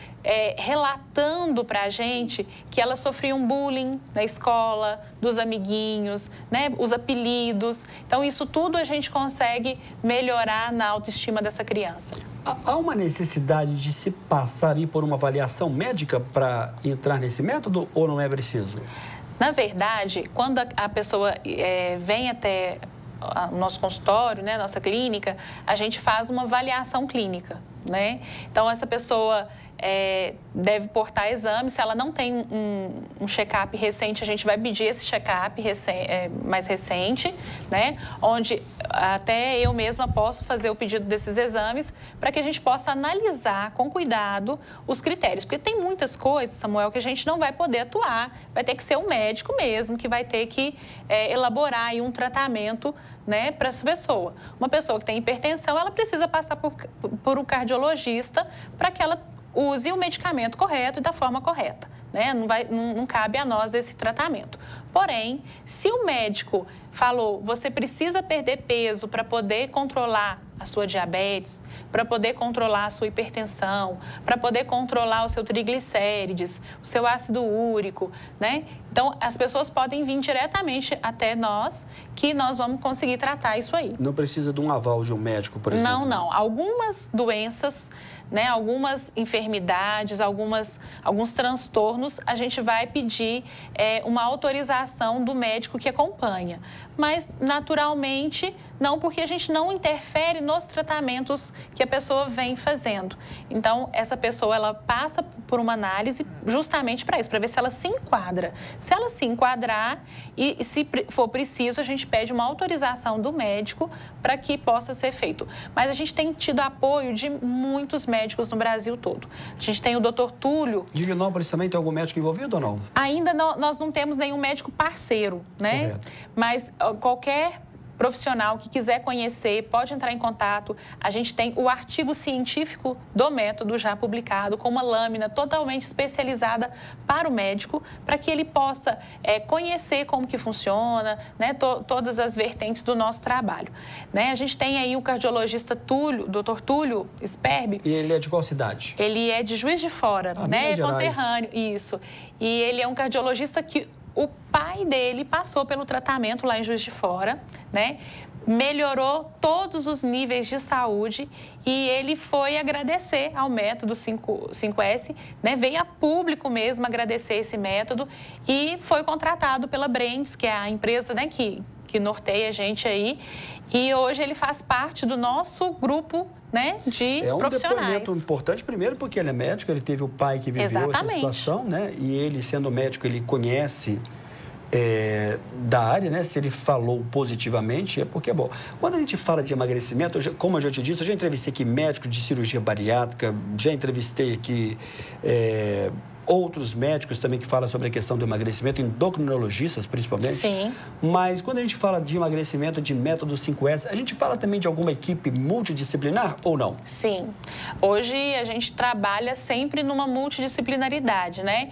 relatando pra gente que elas sofriam bullying na escola, dos amiguinhos, né? Os apelidos. Então, isso tudo a gente consegue melhorar na autoestima dessa criança. Há uma necessidade de se passar por uma avaliação médica para entrar nesse método ou não é preciso? Na verdade, quando a pessoa vem até o nosso consultório, né, nossa clínica, a gente faz uma avaliação clínica, né? Então, essa pessoa deve portar exame. Se ela não tem um check-up recente, a gente vai pedir esse check-up mais recente, né? Onde até eu mesma posso fazer o pedido desses exames para que a gente possa analisar com cuidado os critérios. Porque tem muitas coisas, Samuel, que a gente não vai poder atuar. Vai ter que ser o médico mesmo que vai ter que elaborar aí um tratamento, né, para essa pessoa. Uma pessoa que tem hipertensão, ela precisa passar por um cardiologista para que ela use o medicamento correto e da forma correta, né? Não cabe a nós esse tratamento. Porém, se o médico falou, você precisa perder peso para poder controlar a sua diabetes, para poder controlar a sua hipertensão, para poder controlar o seu triglicérides, o seu ácido úrico, né? Então, as pessoas podem vir diretamente até nós, que nós vamos conseguir tratar isso aí. Não precisa de um aval de um médico, por exemplo? Não. Algumas doenças, né, algumas enfermidades, alguns transtornos, a gente vai pedir uma autorização do médico que acompanha. Mas, naturalmente, não, porque a gente não interfere nos tratamentos que a pessoa vem fazendo. Então, essa pessoa, ela passa por uma análise justamente para isso, para ver se ela se enquadra. Se ela se enquadrar e se for preciso, a gente pede uma autorização do médico para que possa ser feito. Mas a gente tem tido apoio de muitos médicos no Brasil todo. A gente tem o Dr. Túlio. Divinópolis também tem algum médico envolvido ou não? Ainda não, nós não temos nenhum médico parceiro, né? Correto. Mas qualquer profissional que quiser conhecer, pode entrar em contato. A gente tem o artigo científico do método já publicado, com uma lâmina totalmente especializada para o médico, para que ele possa conhecer como que funciona, né, todas as vertentes do nosso trabalho. Né? A gente tem aí o cardiologista Túlio, Dr. Túlio Sperbi. E ele é de qual cidade? Ele é de Juiz de Fora, né? É conterrâneo, isso. E ele é um cardiologista que o pai dele passou pelo tratamento lá em Juiz de Fora, né? Melhorou todos os níveis de saúde e ele foi agradecer ao método 5S, né? Veio a público mesmo agradecer esse método e foi contratado pela Brands, que é a empresa, né, que norteia a gente aí. E hoje ele faz parte do nosso grupo, né, de profissionais. É um depoimento importante, primeiro porque ele é médico, ele teve o pai que viveu essa situação, né? E ele, sendo médico, ele conhece da área, né? Se ele falou positivamente, é porque é bom. Quando a gente fala de emagrecimento, como eu já te disse, eu já entrevistei aqui médicos de cirurgia bariátrica, já entrevistei aqui outros médicos também que falam sobre a questão do emagrecimento, endocrinologistas principalmente. Sim. Mas quando a gente fala de emagrecimento, de método 5S, a gente fala também de alguma equipe multidisciplinar ou não? Sim. Hoje a gente trabalha sempre numa multidisciplinaridade, né?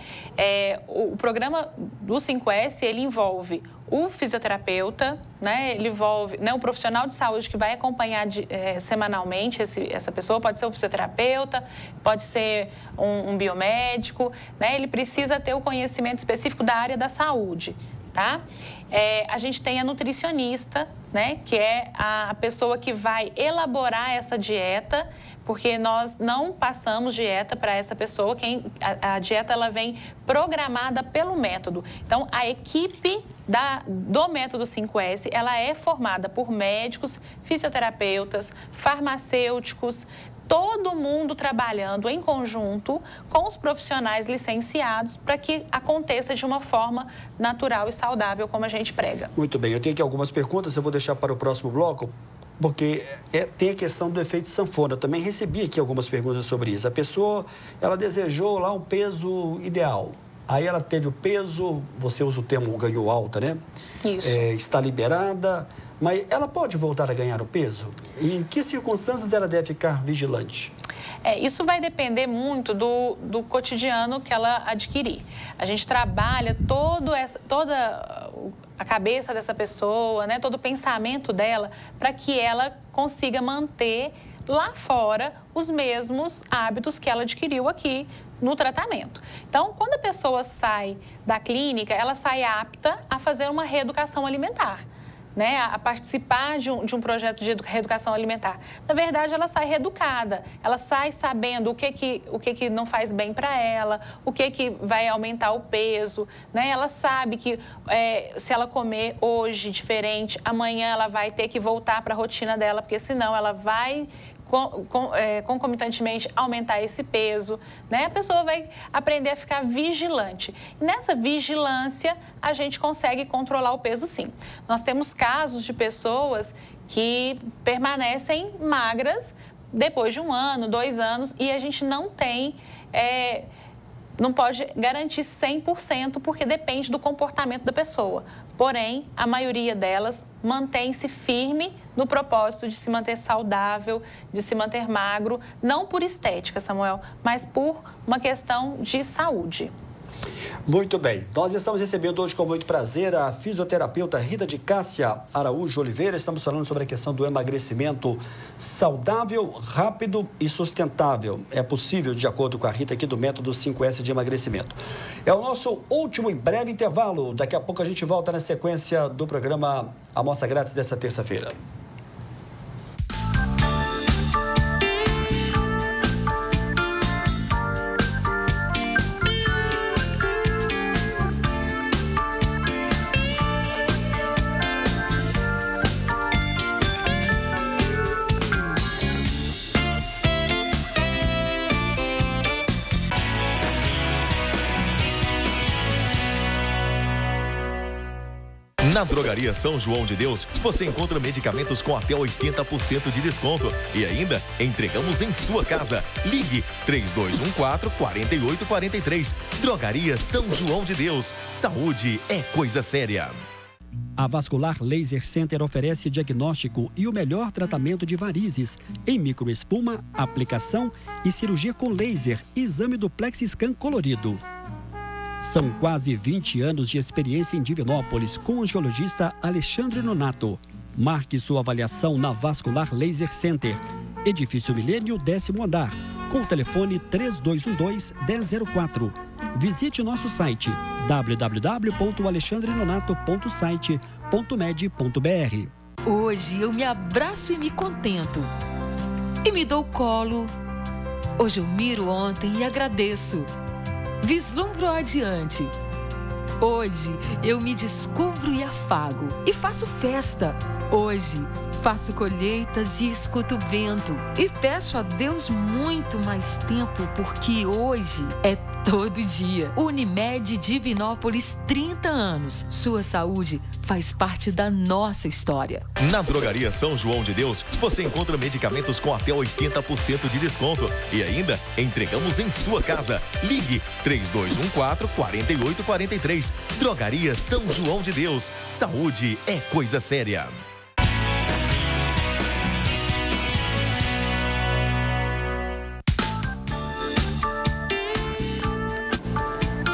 O programa do 5S, ele envolve o fisioterapeuta, né? Ele envolve, né, o profissional de saúde que vai acompanhar semanalmente essa pessoa, pode ser um fisioterapeuta, pode ser um biomédico, né? Ele precisa ter o conhecimento específico da área da saúde, tá? A gente tem a nutricionista, né? Que é a pessoa que vai elaborar essa dieta, porque nós não passamos dieta para essa pessoa, a dieta ela vem programada pelo método. Então, a equipe do método 5S, ela é formada por médicos, fisioterapeutas, farmacêuticos, todo mundo trabalhando em conjunto com os profissionais licenciados para que aconteça de uma forma natural e saudável, como a gente prega. Muito bem, eu tenho aqui algumas perguntas, eu vou deixar para o próximo bloco, porque tem a questão do efeito sanfona. Eu também recebi aqui algumas perguntas sobre isso. A pessoa, ela desejou lá um peso ideal. Aí ela teve o peso, você usa o termo ganhou alta, né? Isso. Está liberada, mas ela pode voltar a ganhar o peso? E em que circunstâncias ela deve ficar vigilante? Isso vai depender muito do cotidiano que ela adquirir. A gente trabalha toda a cabeça dessa pessoa, né, todo o pensamento dela, para que ela consiga manter lá fora os mesmos hábitos que ela adquiriu aqui no tratamento. Então, quando a pessoa sai da clínica, ela sai apta a fazer uma reeducação alimentar, né, a participar de um projeto de reeducação alimentar. Na verdade, ela sai reeducada, ela sai sabendo o que não faz bem para ela, o que vai aumentar o peso, né? Ela sabe que se ela comer hoje diferente, amanhã ela vai ter que voltar para a rotina dela, porque senão ela vai concomitantemente aumentar esse peso, né? A pessoa vai aprender a ficar vigilante. E nessa vigilância, a gente consegue controlar o peso, sim. Nós temos casos de pessoas que permanecem magras depois de 1 ano, 2 anos, e a gente não pode garantir 100%, porque depende do comportamento da pessoa. Porém, a maioria delas mantém-se firme no propósito de se manter saudável, de se manter magro, não por estética, Samuel, mas por uma questão de saúde. Muito bem, nós estamos recebendo hoje com muito prazer a fisioterapeuta Rita de Cássia Araújo Oliveira. Estamos falando sobre a questão do emagrecimento saudável, rápido e sustentável. É possível, de acordo com a Rita aqui do método 5S de emagrecimento. É o nosso último e breve intervalo. Daqui a pouco a gente volta na sequência do programa Amostra Grátis dessa terça-feira. Na Drogaria São João de Deus, você encontra medicamentos com até 80% de desconto. E ainda, entregamos em sua casa. Ligue 3214-4843. Drogaria São João de Deus. Saúde é coisa séria. A Vascular Laser Center oferece diagnóstico e o melhor tratamento de varizes em microespuma, aplicação e cirurgia com laser, exame do Plexiscan colorido. São quase 20 anos de experiência em Divinópolis com o angiologista Alexandre Nonato. Marque sua avaliação na Vascular Laser Center, Edifício Milênio, 10º andar, com o telefone 3212-1004. Visite nosso site www.alexandrenonato.site.med.br. Hoje eu me abraço e me contento. E me dou colo. Hoje eu miro ontem e agradeço. Vislumbro adiante. Hoje eu me descubro e afago e faço festa. Hoje faço colheitas e escuto o vento e peço a Deus muito mais tempo, porque hoje é todo dia. Unimed Divinópolis, 30 anos. Sua saúde faz parte da nossa história. Na Drogaria São João de Deus, você encontra medicamentos com até 80% de desconto. E ainda, entregamos em sua casa. Ligue 3214-4843. Drogaria São João de Deus. Saúde é coisa séria.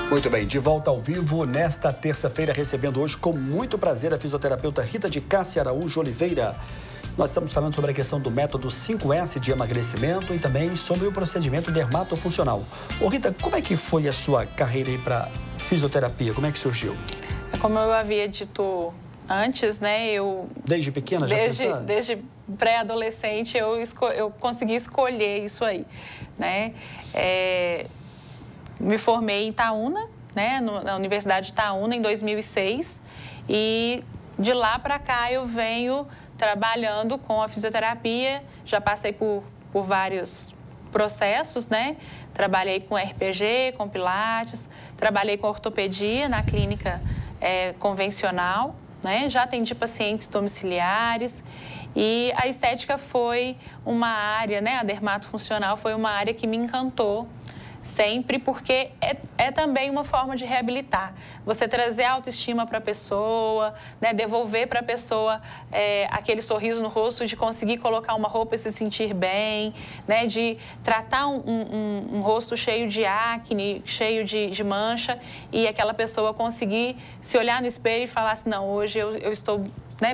Muito bem, de volta ao vivo nesta terça-feira, recebendo hoje com muito prazer a fisioterapeuta Rita de Cássia Araújo Oliveira. Nós estamos falando sobre a questão do método 5S de emagrecimento e também sobre o procedimento dermatofuncional. Ô Rita, como é que foi a sua carreira aí para fisioterapia? Como é que surgiu? Como eu havia dito antes, né, Desde pequena já pensava? Desde pré-adolescente eu consegui escolher isso aí, né? Me formei em Itaúna, né, na Universidade de Itaúna, em 2006. E de lá para cá eu venho trabalhando com a fisioterapia. Já passei por vários processos, né? Trabalhei com RPG, com pilates, trabalhei com ortopedia na clínica convencional, né? Já atendi pacientes domiciliares. E a estética foi uma área, né? A dermatofuncional foi uma área que me encantou sempre, porque é também uma forma de reabilitar. Você trazer autoestima para a pessoa, né, devolver para a pessoa aquele sorriso no rosto, de conseguir colocar uma roupa e se sentir bem, né, de tratar um rosto cheio de acne, cheio de mancha, e aquela pessoa conseguir se olhar no espelho e falar assim, não, hoje eu estou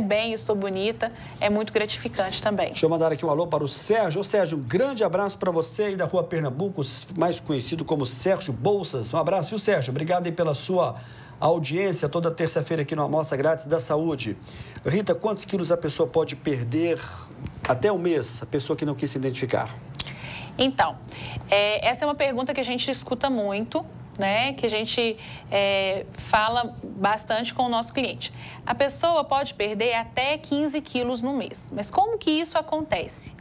bem, estou bonita, é muito gratificante também. Deixa eu mandar aqui um alô para o Sérgio. Ô Sérgio, um grande abraço para você aí da Rua Pernambuco, mais conhecido como Sérgio Bolsas. Um abraço, viu, Sérgio? Obrigado aí pela sua audiência toda terça-feira aqui no Amostra Grátis da Saúde. Rita, quantos quilos a pessoa pode perder até um mês, a pessoa que não quis se identificar? Então, essa é uma pergunta que a gente escuta muito, né, que a gente fala bastante com o nosso cliente. A pessoa pode perder até 15 quilos no mês. Mas como que isso acontece?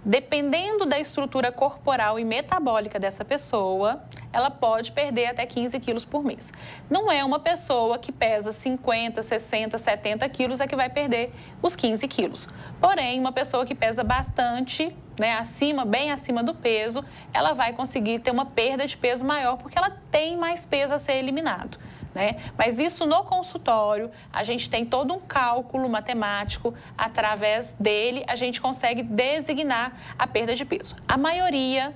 Dependendo da estrutura corporal e metabólica dessa pessoa, ela pode perder até 15 quilos por mês. Não é uma pessoa que pesa 50, 60, 70 quilos é que vai perder os 15 quilos. Porém, uma pessoa que pesa bastante, né, bem acima do peso, ela vai conseguir ter uma perda de peso maior, porque ela tem mais peso a ser eliminado, né? Mas isso no consultório, a gente tem todo um cálculo matemático, através dele a gente consegue designar a perda de peso. A maioria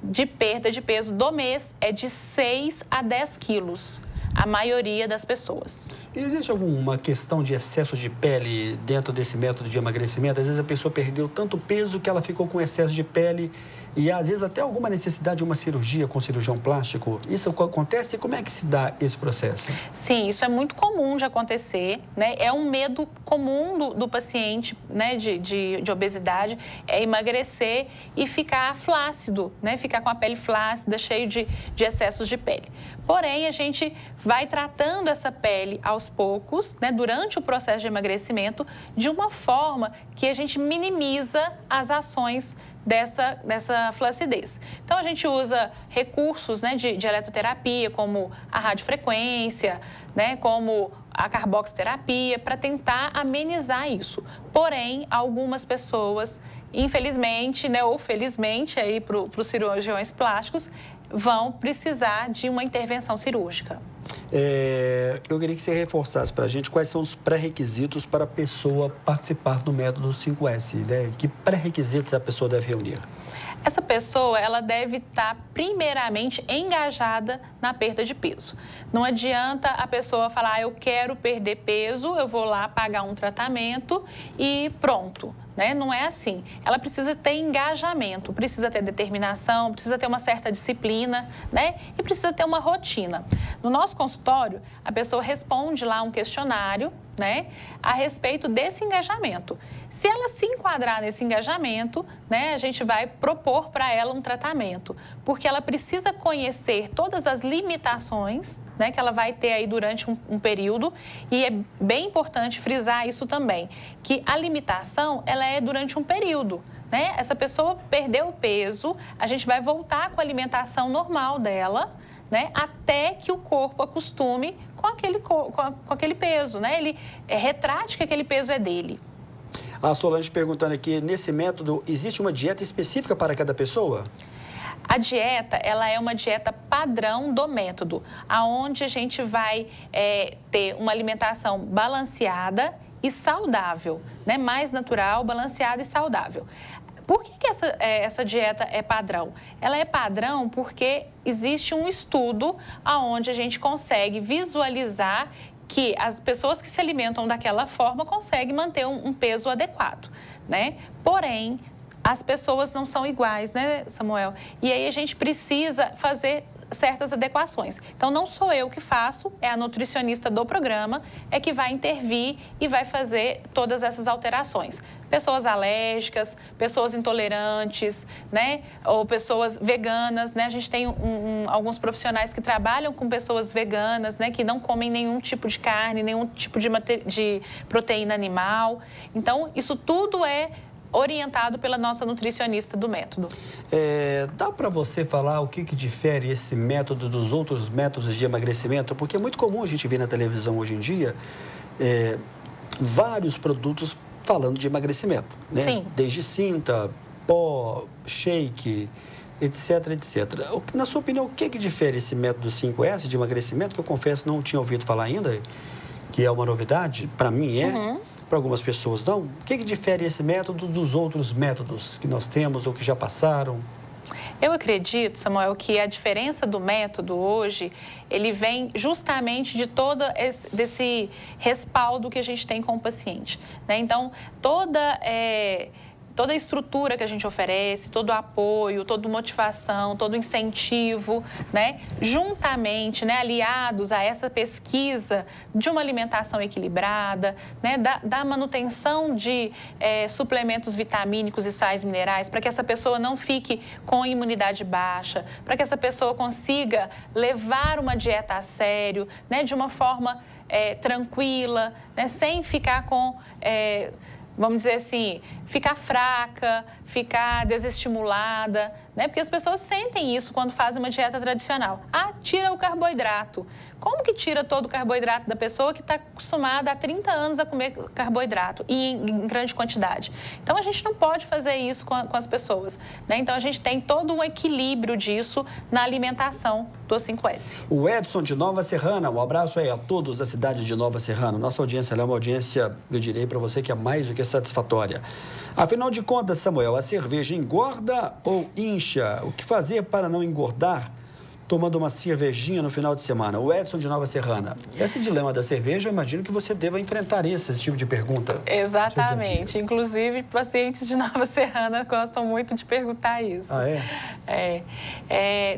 de perda de peso do mês é de 6 a 10 quilos, a maioria das pessoas. Existe alguma questão de excesso de pele dentro desse método de emagrecimento? Às vezes a pessoa perdeu tanto peso que ela ficou com excesso de pele e às vezes até alguma necessidade de uma cirurgia com cirurgião plástico. Isso acontece? E como é que se dá esse processo? Sim, isso é muito comum de acontecer, né? É um medo comum do paciente, né, de obesidade, é emagrecer e ficar flácido, né? Ficar com a pele flácida, cheio de excessos de pele. Porém, a gente vai tratando essa pele aos poucos, né, durante o processo de emagrecimento, de uma forma que a gente minimiza as ações dessa flacidez. Então, a gente usa recursos, né, de eletroterapia, como a radiofrequência, né, como a carboxiterapia, para tentar amenizar isso. Porém, algumas pessoas, infelizmente, né, ou felizmente, aí para os cirurgiões plásticos, vão precisar de uma intervenção cirúrgica. Eu queria que você reforçasse para a gente quais são os pré-requisitos para a pessoa participar do método 5S, né? Que pré-requisitos a pessoa deve reunir? Essa pessoa, ela deve estar primeiramente engajada na perda de peso. Não adianta a pessoa falar, eu quero perder peso, eu vou lá pagar um tratamento e pronto. Né? Não é assim. Ela precisa ter engajamento, precisa ter determinação, precisa ter uma certa disciplina, né? E precisa ter uma rotina. No nosso consultório, a pessoa responde lá um questionário, né, a respeito desse engajamento. Se ela se enquadrar nesse engajamento, né, a gente vai propor para ela um tratamento, porque ela precisa conhecer todas as limitações, né, que ela vai ter aí durante um período, e é bem importante frisar isso também, que a limitação, ela é durante um período, né? Essa pessoa perdeu o peso, a gente vai voltar com a alimentação normal dela, né, até que o corpo acostume com aquele peso, né? Ele retrate que aquele peso é dele. A Solange perguntando aqui, nesse método, existe uma dieta específica para cada pessoa? A dieta, ela é uma dieta padrão do método, aonde a gente vai ter uma alimentação balanceada e saudável, né? Mais natural, balanceada e saudável. Por que essa dieta é padrão? Ela é padrão porque existe um estudo onde a gente consegue visualizar que as pessoas que se alimentam daquela forma conseguem manter um peso adequado, né? Porém, as pessoas não são iguais, né, Samuel? E aí a gente precisa fazer certas adequações. Então, não sou eu que faço, é a nutricionista do programa, é que vai intervir e vai fazer todas essas alterações. Pessoas alérgicas, pessoas intolerantes, né? Ou pessoas veganas, né? A gente tem alguns profissionais que trabalham com pessoas veganas, né? Que não comem nenhum tipo de carne, nenhum tipo de proteína animal. Então, isso tudo é orientado pela nossa nutricionista do método. Dá para você falar o que difere esse método dos outros métodos de emagrecimento? Porque é muito comum a gente ver na televisão hoje em dia vários produtos falando de emagrecimento, né? Sim. Desde cinta, pó, shake, etc, etc. Na sua opinião, o que difere esse método 5S de emagrecimento, que eu confesso não tinha ouvido falar ainda, que é uma novidade, para mim para algumas pessoas não. O que difere esse método dos outros métodos que nós temos ou que já passaram? Eu acredito, Samuel, que a diferença do método hoje, ele vem justamente de desse respaldo que a gente tem com o paciente, né? Então, toda a estrutura que a gente oferece, todo o apoio, toda motivação, todo o incentivo, né? Juntamente, né? Aliados a essa pesquisa de uma alimentação equilibrada, né? Da manutenção de suplementos vitamínicos e sais minerais, para que essa pessoa não fique com imunidade baixa, para que essa pessoa consiga levar uma dieta a sério, né? De uma forma tranquila, né? Sem ficar com... vamos dizer assim, ficar fraca, ficar desestimulada, né? Porque as pessoas sentem isso quando fazem uma dieta tradicional. Ah, tira o carboidrato. Como que tira todo o carboidrato da pessoa que está acostumada há 30 anos a comer carboidrato e em grande quantidade? Então, a gente não pode fazer isso com as pessoas, né? Então, a gente tem todo um equilíbrio disso na alimentação do 5S. O Edson de Nova Serrana, um abraço aí a todos da cidade de Nova Serrana. Nossa audiência é uma audiência, eu direi para você, que é mais do que satisfatória. Afinal de contas, Samuel, a cerveja engorda ou incha? O que fazer para não engordar tomando uma cervejinha no final de semana? O Edson de Nova Serrana. Esse dilema da cerveja, eu imagino que você deva enfrentar esse tipo de pergunta. Exatamente. Inclusive, pacientes de Nova Serrana gostam muito de perguntar isso. Ah,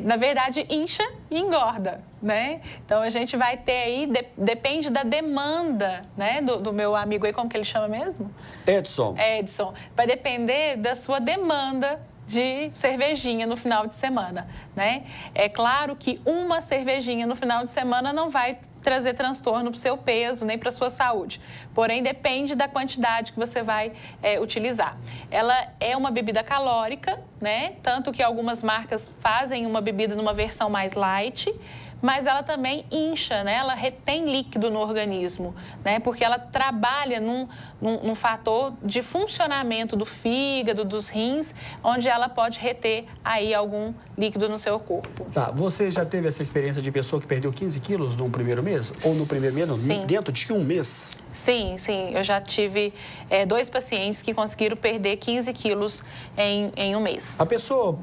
na verdade, incha e engorda, né? Então, a gente vai ter aí, depende da demanda, né? Do meu amigo aí, como que ele chama mesmo? Edson. Edson. Vai depender da sua demanda de cervejinha no final de semana, né? É claro que uma cervejinha no final de semana não vai trazer transtorno para o seu peso, nem para a sua saúde. Porém, depende da quantidade que você vai utilizar. Ela é uma bebida calórica, né? Tanto que algumas marcas fazem uma bebida numa versão mais light, mas ela também incha, né? Ela retém líquido no organismo, né? Porque ela trabalha num fator de funcionamento do fígado, dos rins, onde ela pode reter aí algum líquido no seu corpo. Tá, você já teve essa experiência de pessoa que perdeu 15 quilos no primeiro mês? Ou no primeiro mês, não, dentro de um mês? Sim, sim. Eu já tive 2 pacientes que conseguiram perder 15 quilos em um mês. A pessoa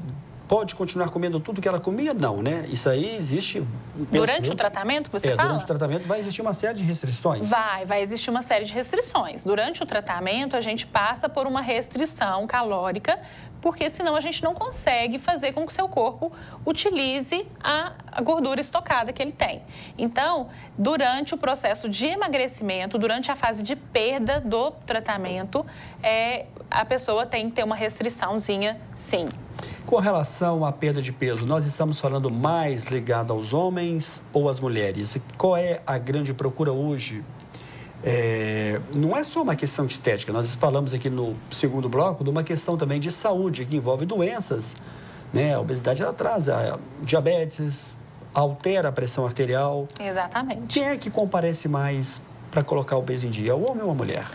pode continuar comendo tudo que ela comia? Não, né? Isso aí existe... Durante o tratamento, você fala? Durante o tratamento vai existir uma série de restrições. Vai existir uma série de restrições. Durante o tratamento, a gente passa por uma restrição calórica, porque senão a gente não consegue fazer com que o seu corpo utilize a gordura estocada que ele tem. Então, durante o processo de emagrecimento, durante a fase de perda do tratamento, a pessoa tem que ter uma restriçãozinha, sim. Com relação à perda de peso, nós estamos falando mais ligado aos homens ou às mulheres? Qual é a grande procura hoje? Não é só uma questão de estética, nós falamos aqui no segundo bloco de uma questão também de saúde, que envolve doenças, né? A obesidade ela traz diabetes, altera a pressão arterial. Exatamente. Quem é que comparece mais para colocar o peso em dia, o homem ou a mulher?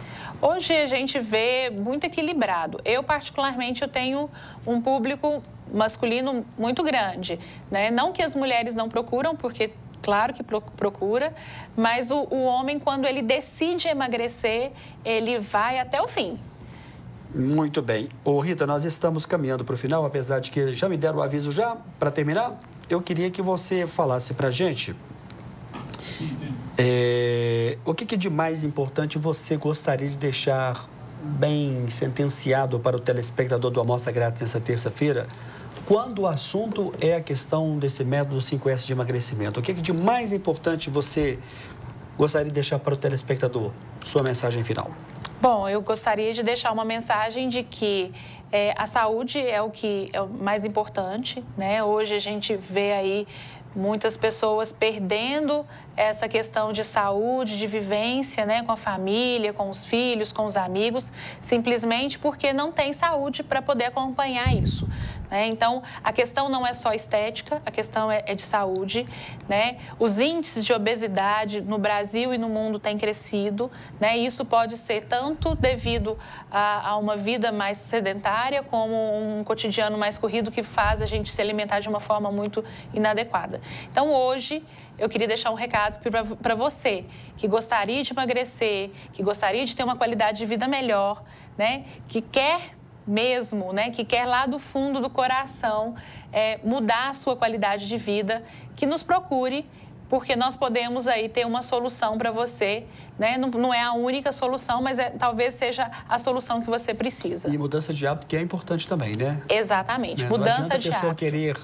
Hoje a gente vê muito equilibrado. Eu, particularmente, eu tenho um público masculino muito grande, né? Não que as mulheres não procuram, porque claro que procura, mas o homem, quando ele decide emagrecer, ele vai até o fim. Muito bem. Ô, Rita, nós estamos caminhando para o final, apesar de que já me deram o aviso já, para terminar. Eu queria que você falasse para a gente o que de mais importante você gostaria de deixar bem sentenciado para o telespectador do Amostra Grátis nessa terça-feira, quando o assunto é a questão desse método 5S de emagrecimento. O que de mais importante você gostaria de deixar para o telespectador? Sua mensagem final. Bom, eu gostaria de deixar uma mensagem de que a saúde é o mais importante, né? Hoje a gente vê aí muitas pessoas perdendo essa questão de saúde, de vivência, né, com a família, com os filhos, com os amigos, simplesmente porque não tem saúde para poder acompanhar isso, né? Então, a questão não é só estética, a questão é de saúde, né? Os índices de obesidade no Brasil e no mundo têm crescido, né? Isso pode ser tanto devido a uma vida mais sedentária, como um cotidiano mais corrido que faz a gente se alimentar de uma forma muito inadequada. Então, hoje, eu queria deixar um recado para você que gostaria de emagrecer, que gostaria de ter uma qualidade de vida melhor, né? Que quer mesmo, né? Que quer lá do fundo do coração mudar a sua qualidade de vida, que nos procure, porque nós podemos aí ter uma solução para você, né? Não é a única solução, mas talvez seja a solução que você precisa. E mudança de hábito que é importante também, né? Exatamente, Né? Mudança de hábito. A pessoa querer,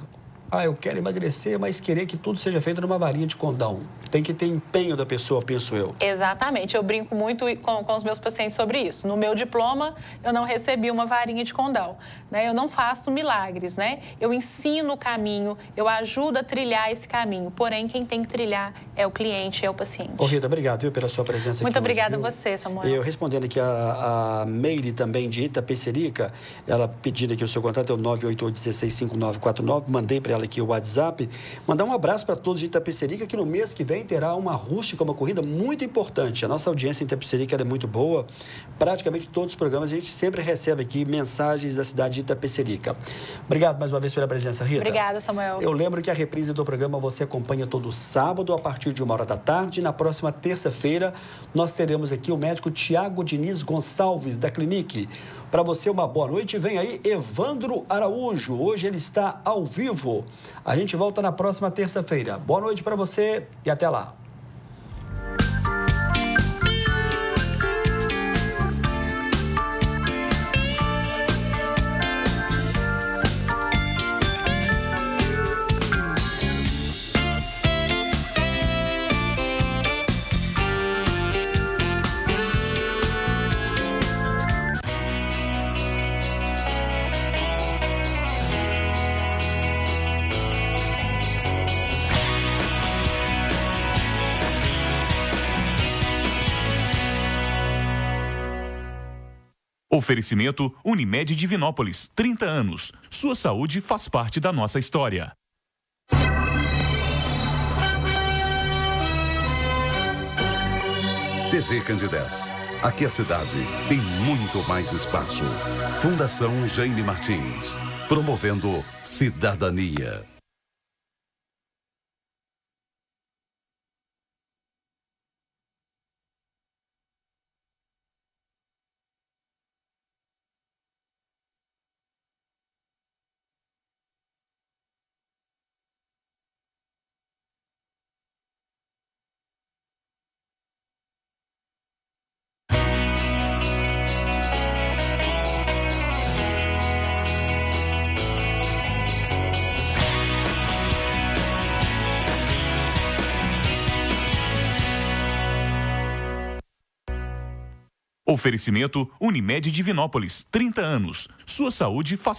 eu quero emagrecer, mas querer que tudo seja feito numa varinha de condão. Tem que ter empenho da pessoa, penso eu. Exatamente, eu brinco muito com os meus pacientes sobre isso. No meu diploma, eu não recebi uma varinha de condão, né? Eu não faço milagres, né? Eu ensino o caminho, eu ajudo a trilhar esse caminho. Porém, quem tem que trilhar é o cliente, é o paciente. Ô, Rita, obrigado, viu, pela sua presença aqui. Muito obrigada hoje, a você, Samuel. Eu respondendo aqui a Meire também de Itapecerica, ela pedindo aqui o seu contato, é o 988-165949, mandei para ela aqui o WhatsApp. Mandar um abraço para todos de Itapecerica, que no mês que vem terá uma rústica, uma corrida muito importante. A nossa audiência em Itapecerica é muito boa. Praticamente todos os programas a gente sempre recebe aqui mensagens da cidade de Itapecerica. Obrigado mais uma vez pela presença, Rita. Obrigada, Samuel. Eu lembro que a reprise do programa você acompanha todo sábado a partir de 13h. Na próxima terça-feira nós teremos aqui o médico Tiago Diniz Gonçalves da Clinique. Para você uma boa noite. Vem aí Evandro Araújo. Hoje ele está ao vivo. A gente volta na próxima terça-feira. Boa noite para você e até lá. Oferecimento Unimed Divinópolis, 30 anos. Sua saúde faz parte da nossa história. TV Candidez. Aqui a cidade tem muito mais espaço. Fundação Jaime Martins. Promovendo cidadania. Oferecimento Unimed Divinópolis, 30 anos. Sua saúde faz